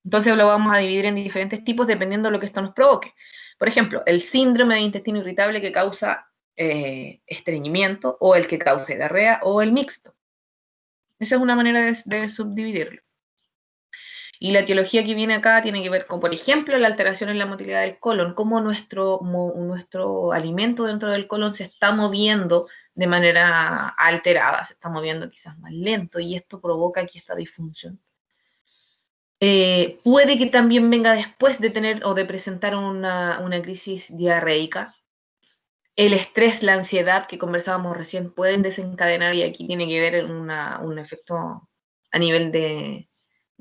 Entonces lo vamos a dividir en diferentes tipos dependiendo de lo que esto nos provoque. Por ejemplo, el síndrome de intestino irritable que causa estreñimiento, o el que causa diarrea, o el mixto. Esa es una manera de subdividirlo. Y la etiología que viene acá tiene que ver con, por ejemplo, la alteración en la motilidad del colon, cómo nuestro alimento dentro del colon se está moviendo de manera alterada, se está moviendo quizás más lento, y esto provoca aquí esta disfunción. Puede que también venga después de tener o de presentar una crisis diarreica. El estrés, la ansiedad que conversábamos recién pueden desencadenar, y aquí tiene que ver un efecto a nivel de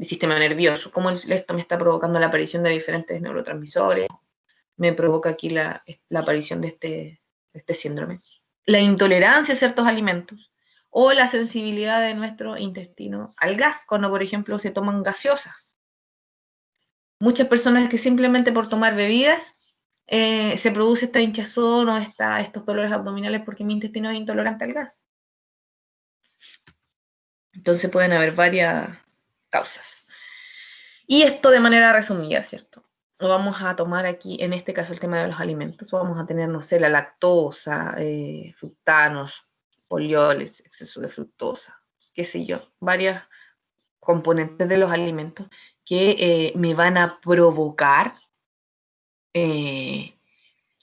sistema nervioso, cómo esto me está provocando la aparición de diferentes neurotransmisores, me provoca aquí la aparición de este síndrome. La intolerancia a ciertos alimentos o la sensibilidad de nuestro intestino al gas, cuando por ejemplo se toman gaseosas. Muchas personas que simplemente por tomar bebidas se produce esta hinchazón o estos dolores abdominales porque mi intestino es intolerante al gas. Entonces pueden haber varias causas. Y esto de manera resumida, ¿cierto? Vamos a tomar aquí, en este caso, el tema de los alimentos. Vamos a tener, no sé, la lactosa, fructanos, polioles, exceso de fructosa, qué sé yo, varias componentes de los alimentos que me van a provocar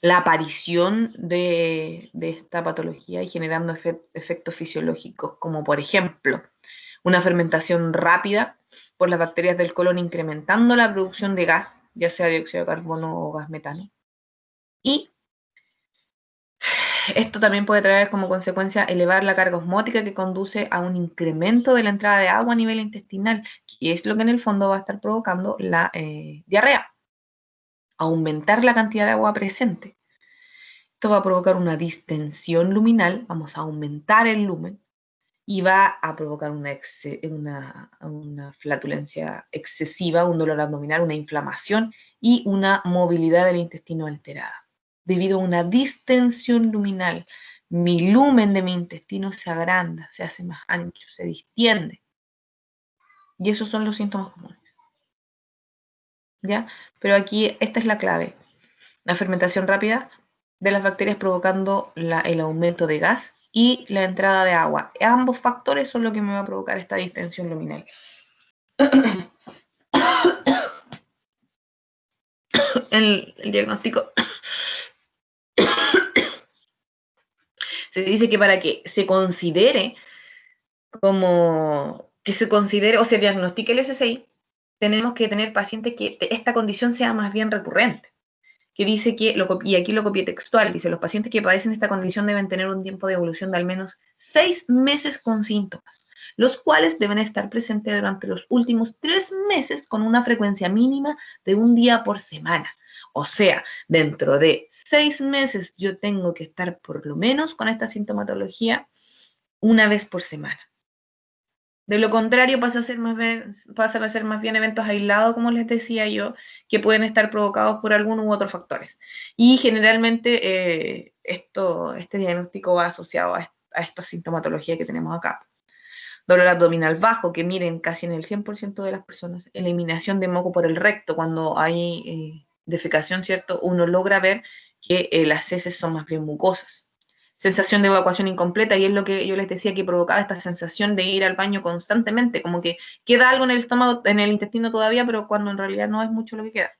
la aparición de esta patología y generando efectos fisiológicos, como por ejemplo una fermentación rápida por las bacterias del colon, incrementando la producción de gas, ya sea dióxido de carbono o gas metano. Y esto también puede traer como consecuencia elevar la carga osmótica, que conduce a un incremento de la entrada de agua a nivel intestinal, que es lo que en el fondo va a estar provocando la diarrea. Aumentar la cantidad de agua presente. Esto va a provocar una distensión luminal, vamos a aumentar el lumen, y va a provocar una flatulencia excesiva, un dolor abdominal, una inflamación y una movilidad del intestino alterada. Debido a una distensión luminal, mi lumen de mi intestino se agranda, se hace más ancho, se distiende. Y esos son los síntomas comunes. ¿Ya? Pero aquí esta es la clave. La fermentación rápida de las bacterias provocando el aumento de gas y la entrada de agua. Ambos factores son lo que me va a provocar esta distensión luminal. El diagnóstico se dice que para que se considere o se diagnostique el SSI, tenemos que tener pacientes que esta condición sea más bien recurrente. Que dice que, y aquí lo copié textual, dice: los pacientes que padecen esta condición deben tener un tiempo de evolución de al menos 6 meses con síntomas, los cuales deben estar presentes durante los últimos 3 meses con una frecuencia mínima de un día por semana. O sea, dentro de 6 meses yo tengo que estar por lo menos con esta sintomatología una vez por semana. De lo contrario, pasan a ser más bien eventos aislados, como les decía yo, que pueden estar provocados por algunos u otros factores. Y generalmente este diagnóstico va asociado a esta sintomatología que tenemos acá. Dolor abdominal bajo, que miren casi en el 100% de las personas. Eliminación de moco por el recto, cuando hay defecación, ¿cierto? Uno logra ver que las heces son más bien mucosas. Sensación de evacuación incompleta, y es lo que yo les decía que provocaba esta sensación de ir al baño constantemente, como que queda algo en el estómago, en el intestino todavía, pero cuando en realidad no es mucho lo que queda.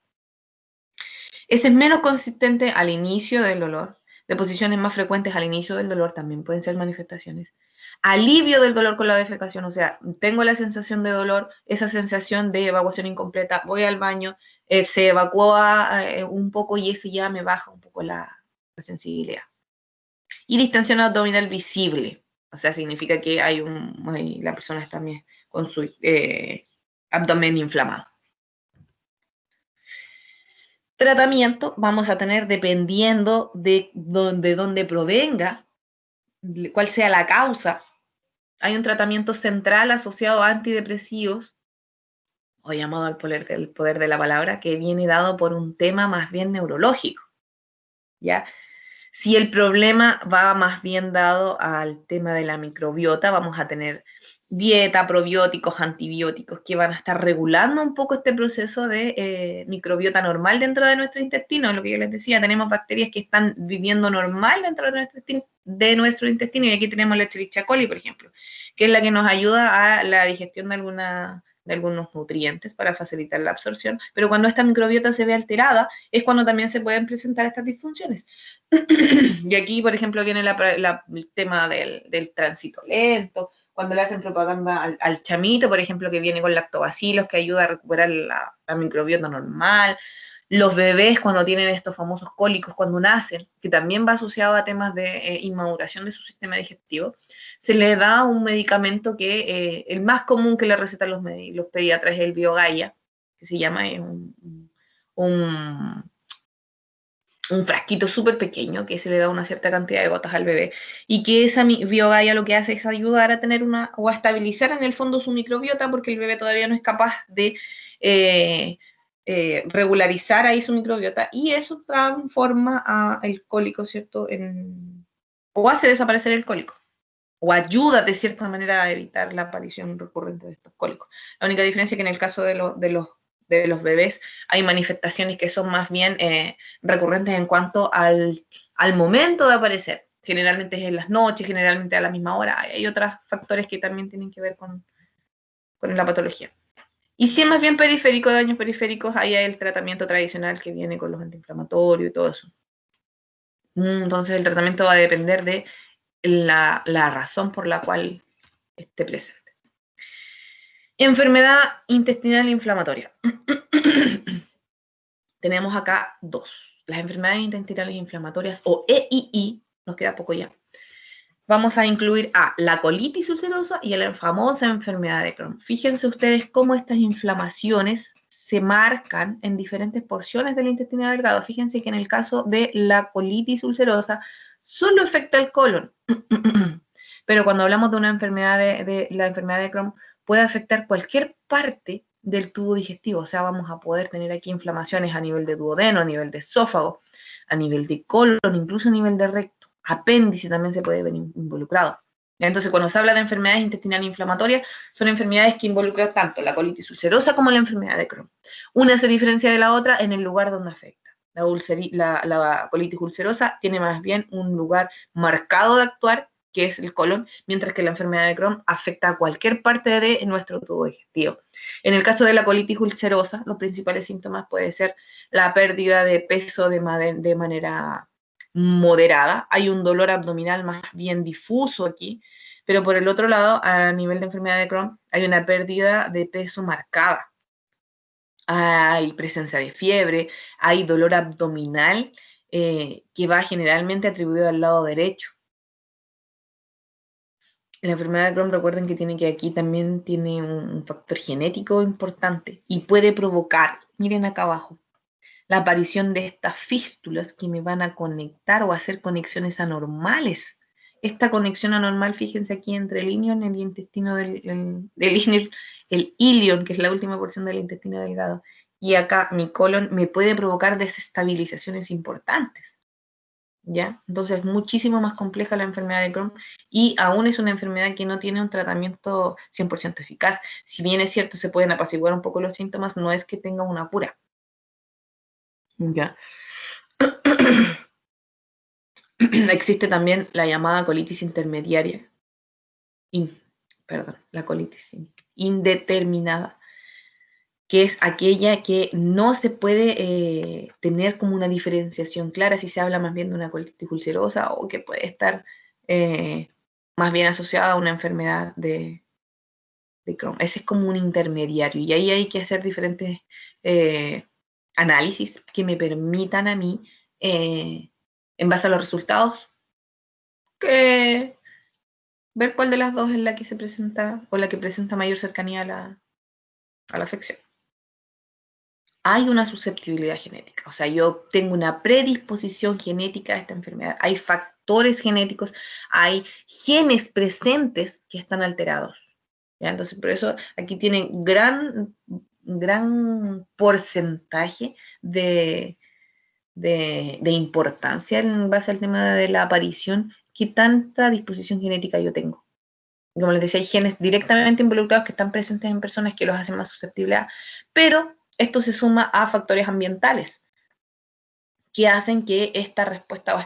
Ese es menos consistente al inicio del dolor. Deposiciones más frecuentes al inicio del dolor también pueden ser manifestaciones. Alivio del dolor con la defecación, o sea, tengo la sensación de dolor, esa sensación de evacuación incompleta, voy al baño, se evacúa un poco y eso ya me baja un poco la sensibilidad. Y distensión abdominal visible, o sea, significa que la persona está también con su abdomen inflamado. Tratamiento vamos a tener dependiendo de dónde provenga, cuál sea la causa. Hay un tratamiento central asociado a antidepresivos, o llamado el poder de la palabra, que viene dado por un tema más bien neurológico, ¿ya? Si el problema va más bien dado al tema de la microbiota, vamos a tener dieta, probióticos, antibióticos, que van a estar regulando un poco este proceso de microbiota normal dentro de nuestro intestino. Lo que yo les decía, tenemos bacterias que están viviendo normal dentro de nuestro intestino, y aquí tenemos la Escherichia coli, por ejemplo, que es la que nos ayuda a la digestión de algunos nutrientes para facilitar la absorción, pero cuando esta microbiota se ve alterada es cuando también se pueden presentar estas disfunciones. Y aquí, por ejemplo, viene el tema del tránsito lento, cuando le hacen propaganda al chamito, por ejemplo, que viene con lactobacilos, que ayuda a recuperar la microbiota normal. Los bebés cuando tienen estos famosos cólicos cuando nacen, que también va asociado a temas de inmaduración de su sistema digestivo, se le da un medicamento que el más común que le recetan los pediatras es el Biogaia, que se llama un frasquito súper pequeño que se le da una cierta cantidad de gotas al bebé, y que esa Biogaia lo que hace es ayudar a tener o a estabilizar en el fondo su microbiota, porque el bebé todavía no es capaz de regularizar ahí su microbiota, y eso transforma el cólico, ¿cierto? O hace desaparecer el cólico, o ayuda de cierta manera a evitar la aparición recurrente de estos cólicos. La única diferencia es que en el caso de los bebés hay manifestaciones que son más bien recurrentes en cuanto al momento de aparecer. Generalmente es en las noches, generalmente a la misma hora. Hay otros factores que también tienen que ver con la patología. Y si es más bien periférico, daños periféricos, ahí hay el tratamiento tradicional que viene con los antiinflamatorios y todo eso. Entonces el tratamiento va a depender de la razón por la cual esté presente. Enfermedad intestinal inflamatoria. Tenemos acá dos. Las enfermedades intestinales inflamatorias, o EII, nos queda poco ya. Vamos a incluir a la colitis ulcerosa y a la famosa enfermedad de Crohn. Fíjense ustedes cómo estas inflamaciones se marcan en diferentes porciones del intestino delgado. Fíjense que en el caso de la colitis ulcerosa solo afecta el colon. Pero cuando hablamos de una enfermedad de la enfermedad de Crohn, puede afectar cualquier parte del tubo digestivo. O sea, vamos a poder tener aquí inflamaciones a nivel de duodeno, a nivel de esófago, a nivel de colon, incluso a nivel de recto. Apéndice también se puede ver involucrado. Entonces, cuando se habla de enfermedades intestinales inflamatorias, son enfermedades que involucran tanto la colitis ulcerosa como la enfermedad de Crohn. Una se diferencia de la otra en el lugar donde afecta. La colitis ulcerosa tiene más bien un lugar marcado de actuar, que es el colon, mientras que la enfermedad de Crohn afecta a cualquier parte de nuestro tubo digestivo. En el caso de la colitis ulcerosa, los principales síntomas pueden ser la pérdida de peso de manera moderada, hay un dolor abdominal más bien difuso aquí, pero por el otro lado, a nivel de enfermedad de Crohn, hay una pérdida de peso marcada. Hay presencia de fiebre, hay dolor abdominal que va generalmente atribuido al lado derecho. La enfermedad de Crohn, recuerden que aquí también tiene un factor genético importante y puede provocar, miren acá abajo, la aparición de estas fístulas que me van a conectar o hacer conexiones anormales. Esta conexión anormal, fíjense aquí entre el ilion y el intestino el ilion, que es la última porción del intestino delgado, y acá mi colon, me puede provocar desestabilizaciones importantes. ¿Ya? Entonces es muchísimo más compleja la enfermedad de Crohn, y aún es una enfermedad que no tiene un tratamiento 100% eficaz. Si bien es cierto, se pueden apaciguar un poco los síntomas, no es que tenga una cura. ¿Ya? Existe también la llamada colitis intermediaria, la colitis indeterminada, que es aquella que no se puede tener como una diferenciación clara si se habla más bien de una colitis ulcerosa o que puede estar más bien asociada a una enfermedad de Crohn. Ese es como un intermediario y ahí hay que hacer diferentes análisis que me permitan a mí, en base a los resultados, que ver cuál de las dos es la que se presenta o la que presenta mayor cercanía a la afección. Hay una susceptibilidad genética, o sea, yo tengo una predisposición genética a esta enfermedad, hay factores genéticos, hay genes presentes que están alterados. ¿Ya? Entonces, por eso aquí tienen gran porcentaje de importancia en base al tema de la aparición, qué tanta disposición genética yo tengo. Como les decía, hay genes directamente involucrados que están presentes en personas que los hacen más susceptibles a, pero esto se suma a factores ambientales que hacen que esta respuesta o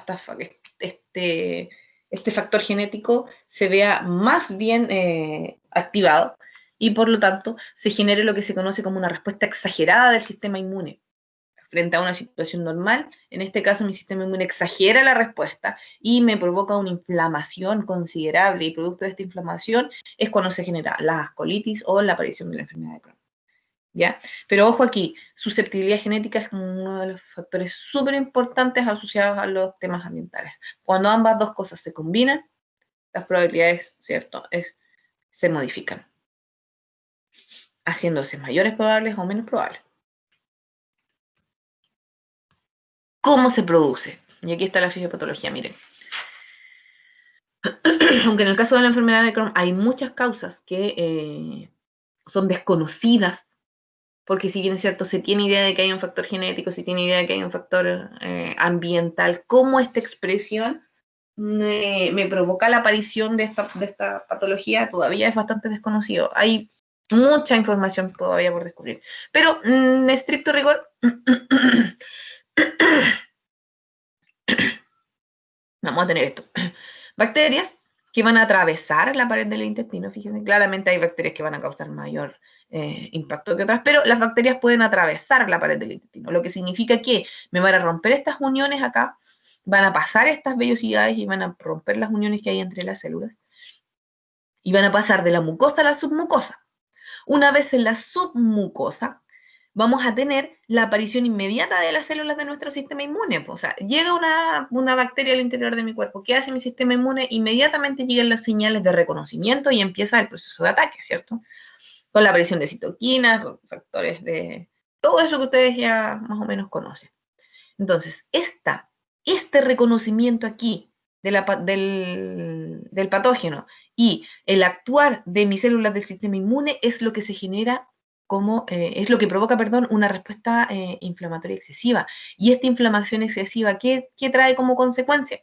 este factor genético se vea más bien activado y por lo tanto se genere lo que se conoce como una respuesta exagerada del sistema inmune frente a una situación normal. En este caso, mi sistema inmune exagera la respuesta y me provoca una inflamación considerable, y producto de esta inflamación es cuando se genera la colitis o la aparición de la enfermedad de Crohn. ¿Ya? Pero ojo aquí, susceptibilidad genética es uno de los factores súper importantes asociados a los temas ambientales. Cuando ambas dos cosas se combinan, las probabilidades, ¿cierto?, se modifican, haciéndose mayores probables o menos probables. ¿Cómo se produce? Y aquí está la fisiopatología, miren. Aunque en el caso de la enfermedad de Crohn hay muchas causas que son desconocidas, porque si bien es cierto, se tiene idea de que hay un factor genético, se tiene idea de que hay un factor ambiental, cómo esta expresión me provoca la aparición de esta patología, todavía es bastante desconocido. Hay mucha información todavía por descubrir. Pero, en estricto rigor, vamos a tener esto. Bacterias que van a atravesar la pared del intestino, fíjense, claramente hay bacterias que van a causar mayor impacto que otras, pero las bacterias pueden atravesar la pared del intestino, lo que significa que me van a romper estas uniones acá, van a pasar estas vellosidades y van a romper las uniones que hay entre las células y van a pasar de la mucosa a la submucosa. Una vez en la submucosa, vamos a tener la aparición inmediata de las células de nuestro sistema inmune. O sea, llega una bacteria al interior de mi cuerpo. ¿Qué hace mi sistema inmune? Inmediatamente llegan las señales de reconocimiento y empieza el proceso de ataque, ¿cierto? Con la aparición de citoquinas, con factores de... todo eso que ustedes ya más o menos conocen. Entonces, este reconocimiento aquí del patógeno y el actuar de mis células del sistema inmune es lo que se genera como, es lo que provoca, perdón, una respuesta inflamatoria excesiva. Y esta inflamación excesiva, ¿qué trae como consecuencia?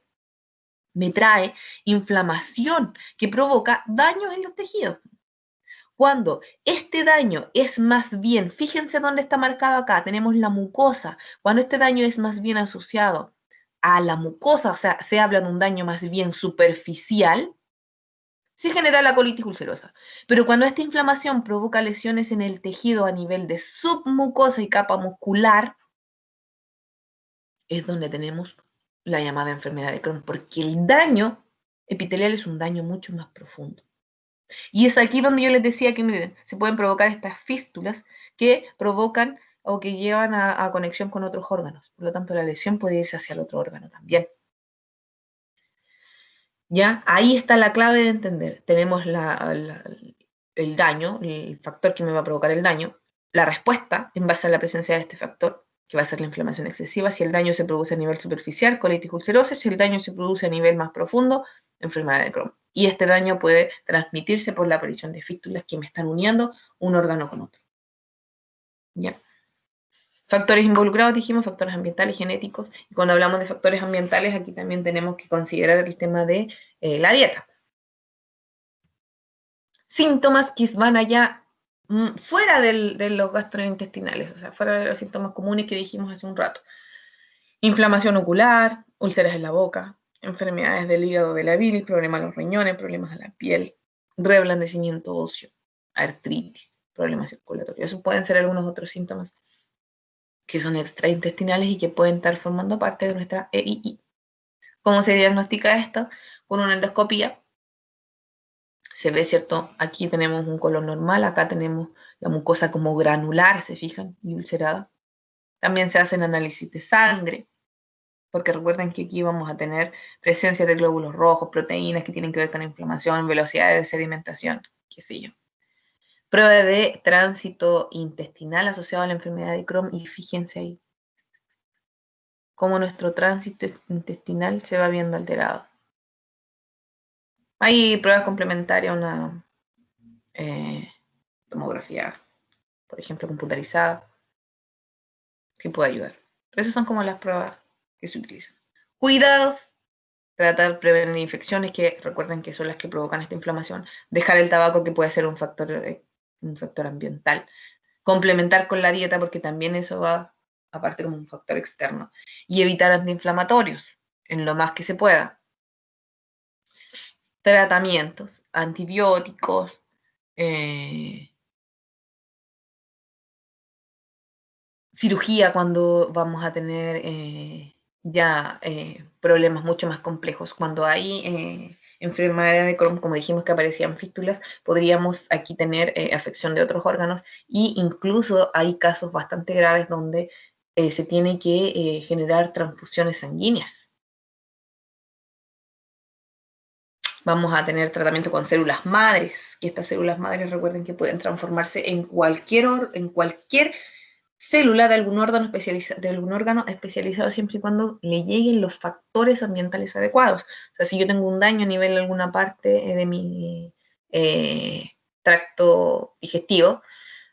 Me trae inflamación que provoca daños en los tejidos. Cuando este daño es más bien, fíjense dónde está marcado acá, tenemos la mucosa. Cuando este daño es más bien asociado a la mucosa, o sea, se habla de un daño más bien superficial, se genera la colitis ulcerosa. Pero cuando esta inflamación provoca lesiones en el tejido a nivel de submucosa y capa muscular, es donde tenemos la llamada enfermedad de Crohn, porque el daño epitelial es un daño mucho más profundo. Y es aquí donde yo les decía que miren, se pueden provocar estas fístulas que provocan o que llevan a conexión con otros órganos. Por lo tanto, la lesión puede irse hacia el otro órgano también. ¿Ya? Ahí está la clave de entender. Tenemos el daño, el factor que me va a provocar el daño, la respuesta en base a la presencia de este factor, que va a ser la inflamación excesiva. Si el daño se produce a nivel superficial, colitis ulcerosa. Si el daño se produce a nivel más profundo, enfermedad de Crohn. Y este daño puede transmitirse por la aparición de fístulas que me están uniendo un órgano con otro. ¿Ya? Factores involucrados, dijimos, factores ambientales, genéticos. Y cuando hablamos de factores ambientales, aquí también tenemos que considerar el tema de la dieta. Síntomas que van allá fuera de los gastrointestinales, o sea, fuera de los síntomas comunes que dijimos hace un rato. Inflamación ocular, úlceras en la boca, enfermedades del hígado, de la bilis, problemas a los riñones, problemas a la piel, reblandecimiento óseo, artritis, problemas circulatorios. Esos pueden ser algunos otros síntomas que son extraintestinales y que pueden estar formando parte de nuestra EII. ¿Cómo se diagnostica esto? Con una endoscopía, Se ve, ¿cierto? Aquí tenemos un color normal, acá tenemos la mucosa como granular, ¿se fijan? Y ulcerada. También se hacen análisis de sangre, porque recuerden que aquí vamos a tener presencia de glóbulos rojos, proteínas que tienen que ver con la inflamación, velocidad de sedimentación, qué sé yo. Prueba de tránsito intestinal asociado a la enfermedad de Crohn, y fíjense ahí cómo nuestro tránsito intestinal se va viendo alterado. Hay pruebas complementarias a una tomografía, por ejemplo, computarizada, que puede ayudar. Pero esas son como las pruebas que se utilizan. Cuidados: tratar, prevenir infecciones, que recuerden que son las que provocan esta inflamación. Dejar el tabaco, que puede ser un factor ambiental. Complementar con la dieta, porque también eso va aparte como un factor externo. Y evitar antiinflamatorios en lo más que se pueda. Tratamientos: antibióticos, cirugía cuando vamos a tener ya problemas mucho más complejos. Cuando hay enfermedad de Crohn, como dijimos que aparecían fístulas, podríamos aquí tener afección de otros órganos, y incluso hay casos bastante graves donde se tiene que generar transfusiones sanguíneas. Vamos a tener tratamiento con células madres, que estas células madres, recuerden que pueden transformarse en cualquier célula de algún órgano especializado, siempre y cuando le lleguen los factores ambientales adecuados. O sea, si yo tengo un daño a nivel de alguna parte de mi tracto digestivo,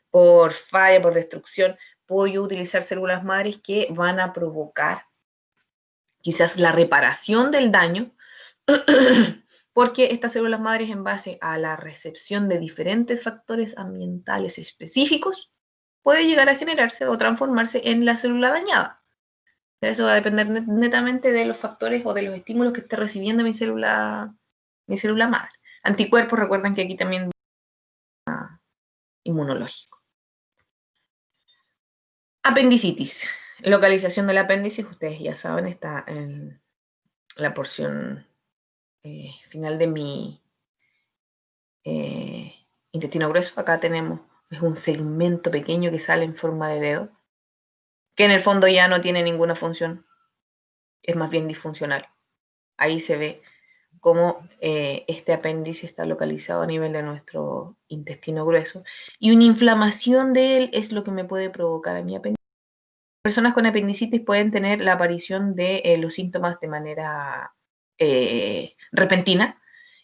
por falla, por destrucción, puedo yo utilizar células madres que van a provocar quizás la reparación del daño, porque estas células madres, en base a la recepción de diferentes factores ambientales específicos, puede llegar a generarse o transformarse en la célula dañada. Eso va a depender netamente de los factores o de los estímulos que esté recibiendo mi célula madre. Anticuerpos, recuerden que aquí también inmunológico. Apendicitis. Localización del apéndice, ustedes ya saben, está en la porción final de mi intestino grueso. Acá tenemos, es un segmento pequeño que sale en forma de dedo, que en el fondo ya no tiene ninguna función, es más bien disfuncional. Ahí se ve cómo este apéndice está localizado a nivel de nuestro intestino grueso, y una inflamación de él es lo que me puede provocar a mi apéndice. Personas con apendicitis pueden tener la aparición de los síntomas de manera repentina,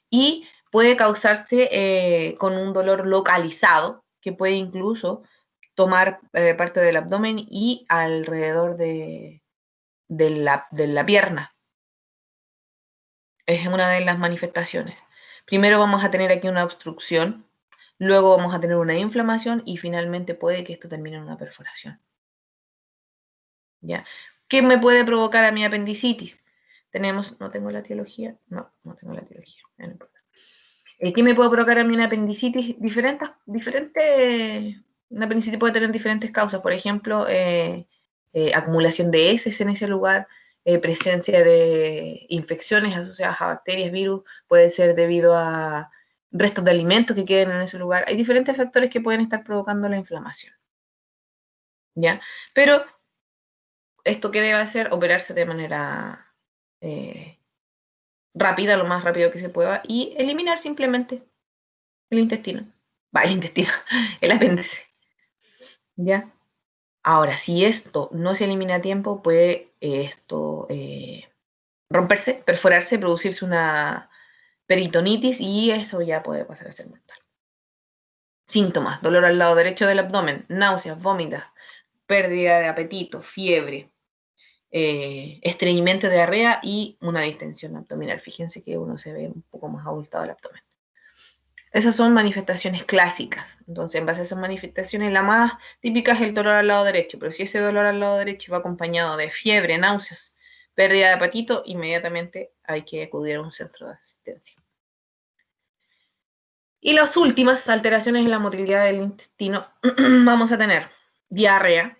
y puede causarse con un dolor localizado que puede incluso tomar parte del abdomen y alrededor de la pierna. Es una de las manifestaciones. Primero vamos a tener aquí una obstrucción, luego vamos a tener una inflamación, y finalmente puede que esto termine en una perforación. ¿Ya? ¿Qué me puede provocar a mi apendicitis? No tengo la etiología, no tengo la etiología, no importa. ¿Qué me puede provocar a mí una apendicitis? Una apendicitis puede tener diferentes causas, por ejemplo, acumulación de heces en ese lugar, presencia de infecciones asociadas a bacterias, virus, puede ser debido a restos de alimentos que queden en ese lugar. Hay diferentes factores que pueden estar provocando la inflamación, ¿ya? Pero esto que debe hacer, operarse de manera rápida, lo más rápido que se pueda, y eliminar simplemente el intestino. El intestino, el apéndice. ¿Ya? Ahora, si esto no se elimina a tiempo, puede esto romperse, perforarse, producirse una peritonitis, y eso ya puede pasar a ser mortal. Síntomas: dolor al lado derecho del abdomen, náuseas, vómitos, pérdida de apetito, fiebre, estreñimiento, diarrea y una distensión abdominal. Fíjense que uno se ve un poco más abultado el abdomen. Esas son manifestaciones clásicas. Entonces, en base a esas manifestaciones, la más típica es el dolor al lado derecho, pero si ese dolor al lado derecho va acompañado de fiebre, náuseas, pérdida de apetito, inmediatamente hay que acudir a un centro de asistencia. Y las últimas alteraciones en la motilidad del intestino, vamos a tener diarrea,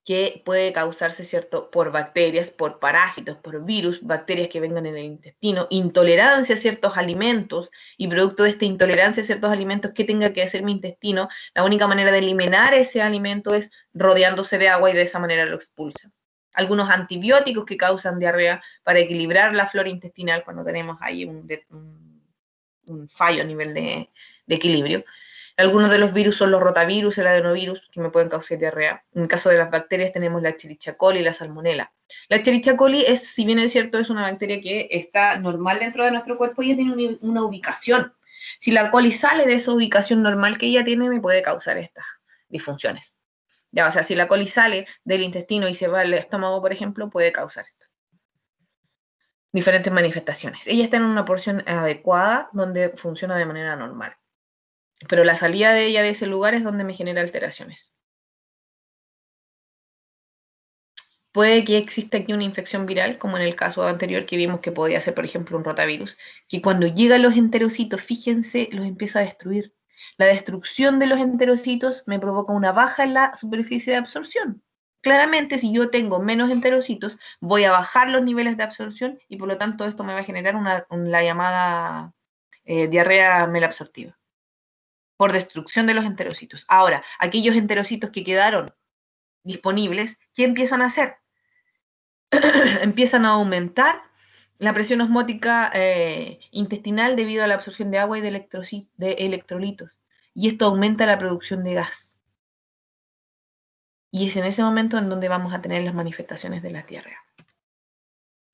que puede causarse, ¿cierto?, por bacterias, por parásitos, por virus, bacterias que vengan en el intestino, intolerancia a ciertos alimentos, y producto de esta intolerancia a ciertos alimentos, ¿qué tenga que hacer mi intestino? La única manera de eliminar ese alimento es rodeándose de agua y de esa manera lo expulsa. Algunos antibióticos que causan diarrea para equilibrar la flora intestinal cuando tenemos ahí un fallo a nivel de equilibrio. Algunos de los virus son los rotavirus, el adenovirus, que me pueden causar diarrea. En el caso de las bacterias tenemos la Escherichia coli y la salmonela. La Escherichia coli es, si bien es cierto, es una bacteria que está normal dentro de nuestro cuerpo y ella tiene una ubicación. Si la coli sale de esa ubicación normal que ella tiene, me puede causar estas disfunciones. Ya, o sea, si la coli sale del intestino y se va al estómago, por ejemplo, puede causar esto. Diferentes manifestaciones. Ella está en una porción adecuada donde funciona de manera normal. Pero la salida de ella de ese lugar es donde me genera alteraciones. Puede que exista aquí una infección viral, como en el caso anterior que vimos que podía ser, por ejemplo, un rotavirus, que cuando llega a los enterocitos, fíjense, los empieza a destruir. La destrucción de los enterocitos me provoca una baja en la superficie de absorción. Claramente, si yo tengo menos enterocitos, voy a bajar los niveles de absorción y por lo tanto esto me va a generar la llamada diarrea melabsortiva por destrucción de los enterocitos. Ahora, aquellos enterocitos que quedaron disponibles, ¿qué empiezan a hacer? Empiezan a aumentar la presión osmótica intestinal debido a la absorción de agua y de electrolitos. Y esto aumenta la producción de gas. Y es en ese momento en donde vamos a tener las manifestaciones de la diarrea.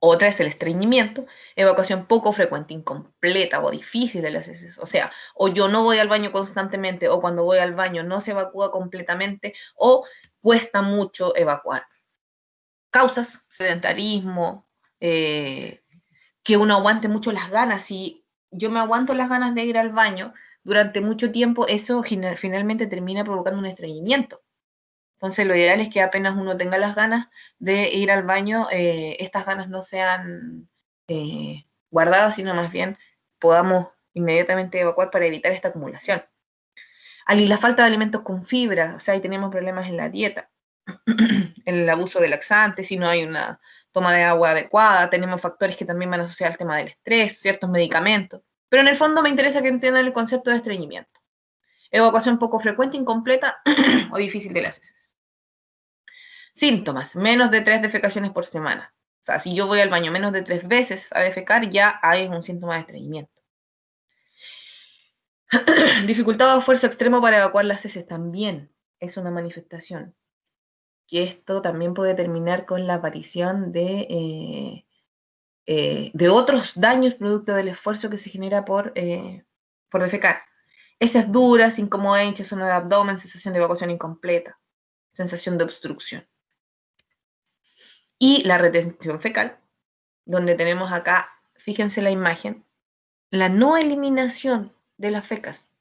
Otra es el estreñimiento, evacuación poco frecuente, incompleta o difícil de las heces. O sea, o yo no voy al baño constantemente, o cuando voy al baño no se evacúa completamente, o cuesta mucho evacuar. Causas, sedentarismo, que uno aguante mucho las ganas. Si yo me aguanto las ganas de ir al baño durante mucho tiempo, eso finalmente termina provocando un estreñimiento. Entonces, lo ideal es que apenas uno tenga las ganas de ir al baño, estas ganas no sean guardadas, sino más bien podamos inmediatamente evacuar para evitar esta acumulación. La falta de alimentos con fibra, o sea, ahí tenemos problemas en la dieta, el abuso de laxantes, si no hay una toma de agua adecuada, tenemos factores que también van asociados al tema del estrés, ciertos medicamentos, pero en el fondo me interesa que entiendan el concepto de estreñimiento. Evacuación poco frecuente, incompleta o difícil de las heces. Síntomas, menos de 3 defecaciones por semana. O sea, si yo voy al baño menos de 3 veces a defecar, ya hay un síntoma de estreñimiento. Dificultad o esfuerzo extremo para evacuar las heces también es una manifestación. Que esto también puede terminar con la aparición de otros daños producto del esfuerzo que se genera por defecar. Heces duras, incómoda, hinchazón del abdomen, sensación de evacuación incompleta, sensación de obstrucción. Y la retención fecal, donde tenemos acá, fíjense la imagen, la no eliminación de las fecas.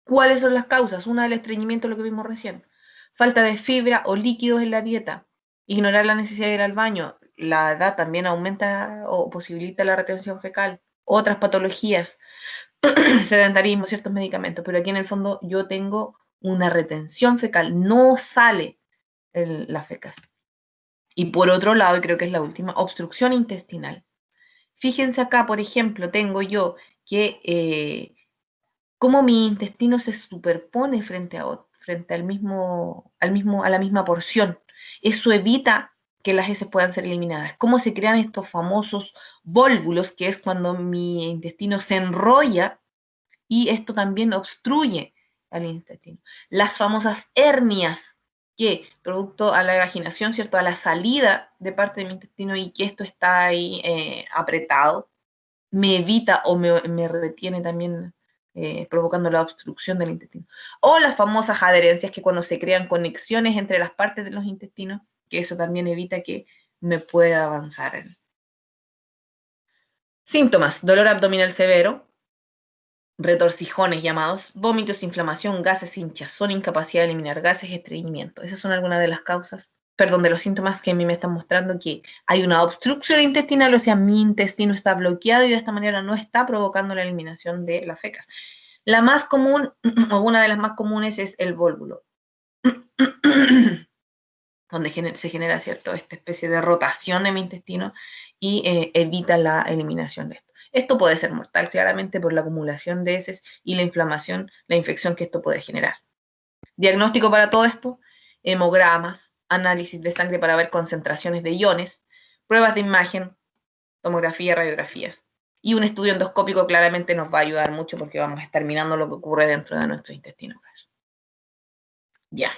¿Cuáles son las causas? Una, del estreñimiento, lo que vimos recién. Falta de fibra o líquidos en la dieta. Ignorar la necesidad de ir al baño. La edad también aumenta o posibilita la retención fecal. Otras patologías, sedentarismo, ciertos medicamentos. Pero aquí en el fondo yo tengo una retención fecal. No sale las fecas. Y por otro lado, y creo que es la última, obstrucción intestinal. Fíjense acá, por ejemplo, tengo yo que cómo mi intestino se superpone frente a la misma porción. Eso evita que las heces puedan ser eliminadas. Cómo se crean estos famosos vólvulos, que es cuando mi intestino se enrolla y esto también obstruye al intestino. Las famosas hernias, que producto a la evaginación, ¿cierto? A la salida de parte de mi intestino y que esto está ahí apretado, me evita o me retiene también provocando la obstrucción del intestino. O las famosas adherencias, que cuando se crean conexiones entre las partes de los intestinos, que eso también evita que me pueda avanzar. Síntomas: dolor abdominal severo, retorcijones llamados, vómitos, inflamación, gases, hinchazón, incapacidad de eliminar gases, estreñimiento. Esas son algunas de las causas, perdón, de los síntomas que a mí me están mostrando que hay una obstrucción intestinal, o sea, mi intestino está bloqueado y de esta manera no está provocando la eliminación de las fecas. La más común, o una de las más comunes, es el vólvulo. donde se genera, ¿cierto?, esta especie de rotación de mi intestino y evita la eliminación de esto. Esto puede ser mortal, claramente, por la acumulación de heces y la inflamación, la infección que esto puede generar. Diagnóstico para todo esto: hemogramas, análisis de sangre para ver concentraciones de iones, pruebas de imagen, tomografía, radiografías. Y un estudio endoscópico claramente nos va a ayudar mucho porque vamos a estar mirando lo que ocurre dentro de nuestro intestino grueso. Ya.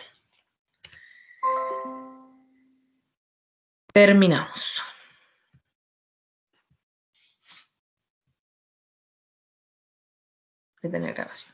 Terminamos. Detener grabación.